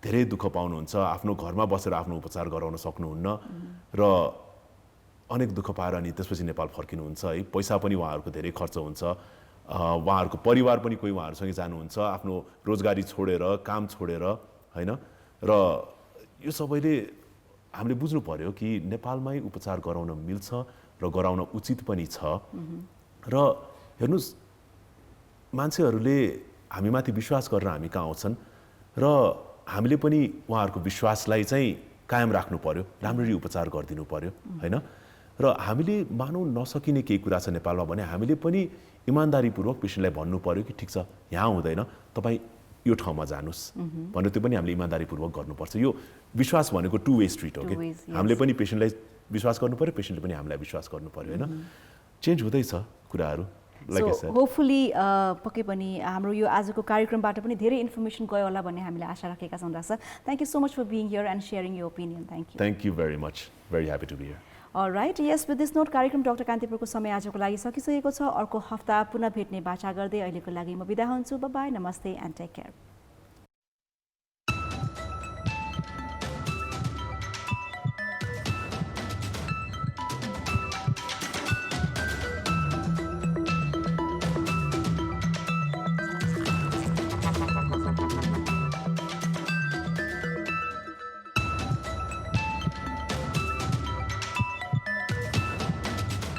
धेरै दुःख पाउनुहुन्छ, आफ्नो घरमा बसेर आफ्नो उपचार गराउन सक्नुहुन्न र अनेक दुःख पाएर अनि त्यसपछि नेपाल फर्किनुहुन्छ है। पैसा पनि उहाँहरूको धेरै खर्च हुन्छ, उहाँहरूको परिवार पनि कोही उहाँहरूसँगै जानुहुन्छ, आफ्नो रोजगारी छोडेर, काम छोडेर होइन। र यो सबैले हामीले बुझ्नु पर्यो कि नेपालमै उपचार गराउन मिल्छ र गराउन उचित पनि छ। र हेर्नुहोस्, मान्छेहरूले हामीमाथि विश्वास गरेर हामी कहाँ आउँछन् र हामीले पनि उहाँहरूको विश्वासलाई चाहिँ कायम राख्नु पर्यो, राम्ररी उपचार गरिदिनु पर्यो होइन। र हामीले मानौ नसकिने केही कुरा छ नेपालमा भने हामीले पनि इमान्दारीपूर्वक पेसेन्टलाई भन्नु पर्यो कि ठिक छ, यहाँ हुँदैन, तपाईँ यो ठाउँमा जानुहोस् भनेर त्यो पनि हामीले इमान्दारीपूर्वक गर्नुपर्छ। यो विश्वास भनेको टु वे स्ट्रिट हो कि, हामीले पनि पेसेन्टलाई विश्वास गर्नु पर्यो, पेसेन्टले पनि हामीलाई विश्वास गर्नु पर्यो होइन। चेन्ज हुँदैछ कुराहरू। सो होपफुली पक्कै पनि हाम्रो यो आजको कार्यक्रमबाट पनि धेरै इन्फर्मेसन गयो होला भन्ने हामीले आशा राखेका छौँ doctor. Thank you so much for being here and sharing your opinion. Thank you very much, very happy to be here. Alright, yes with this note कार्यक्रम डाक्टर कान्तिपुरको समय आजको लागि सकिसकेको छ। अर्को हप्ता पुनः भेट्ने बाचा गर्दै अहिलेको लागि म बिदा हुन्छु। बाई, नमस्ते एन्ड टेक केयर।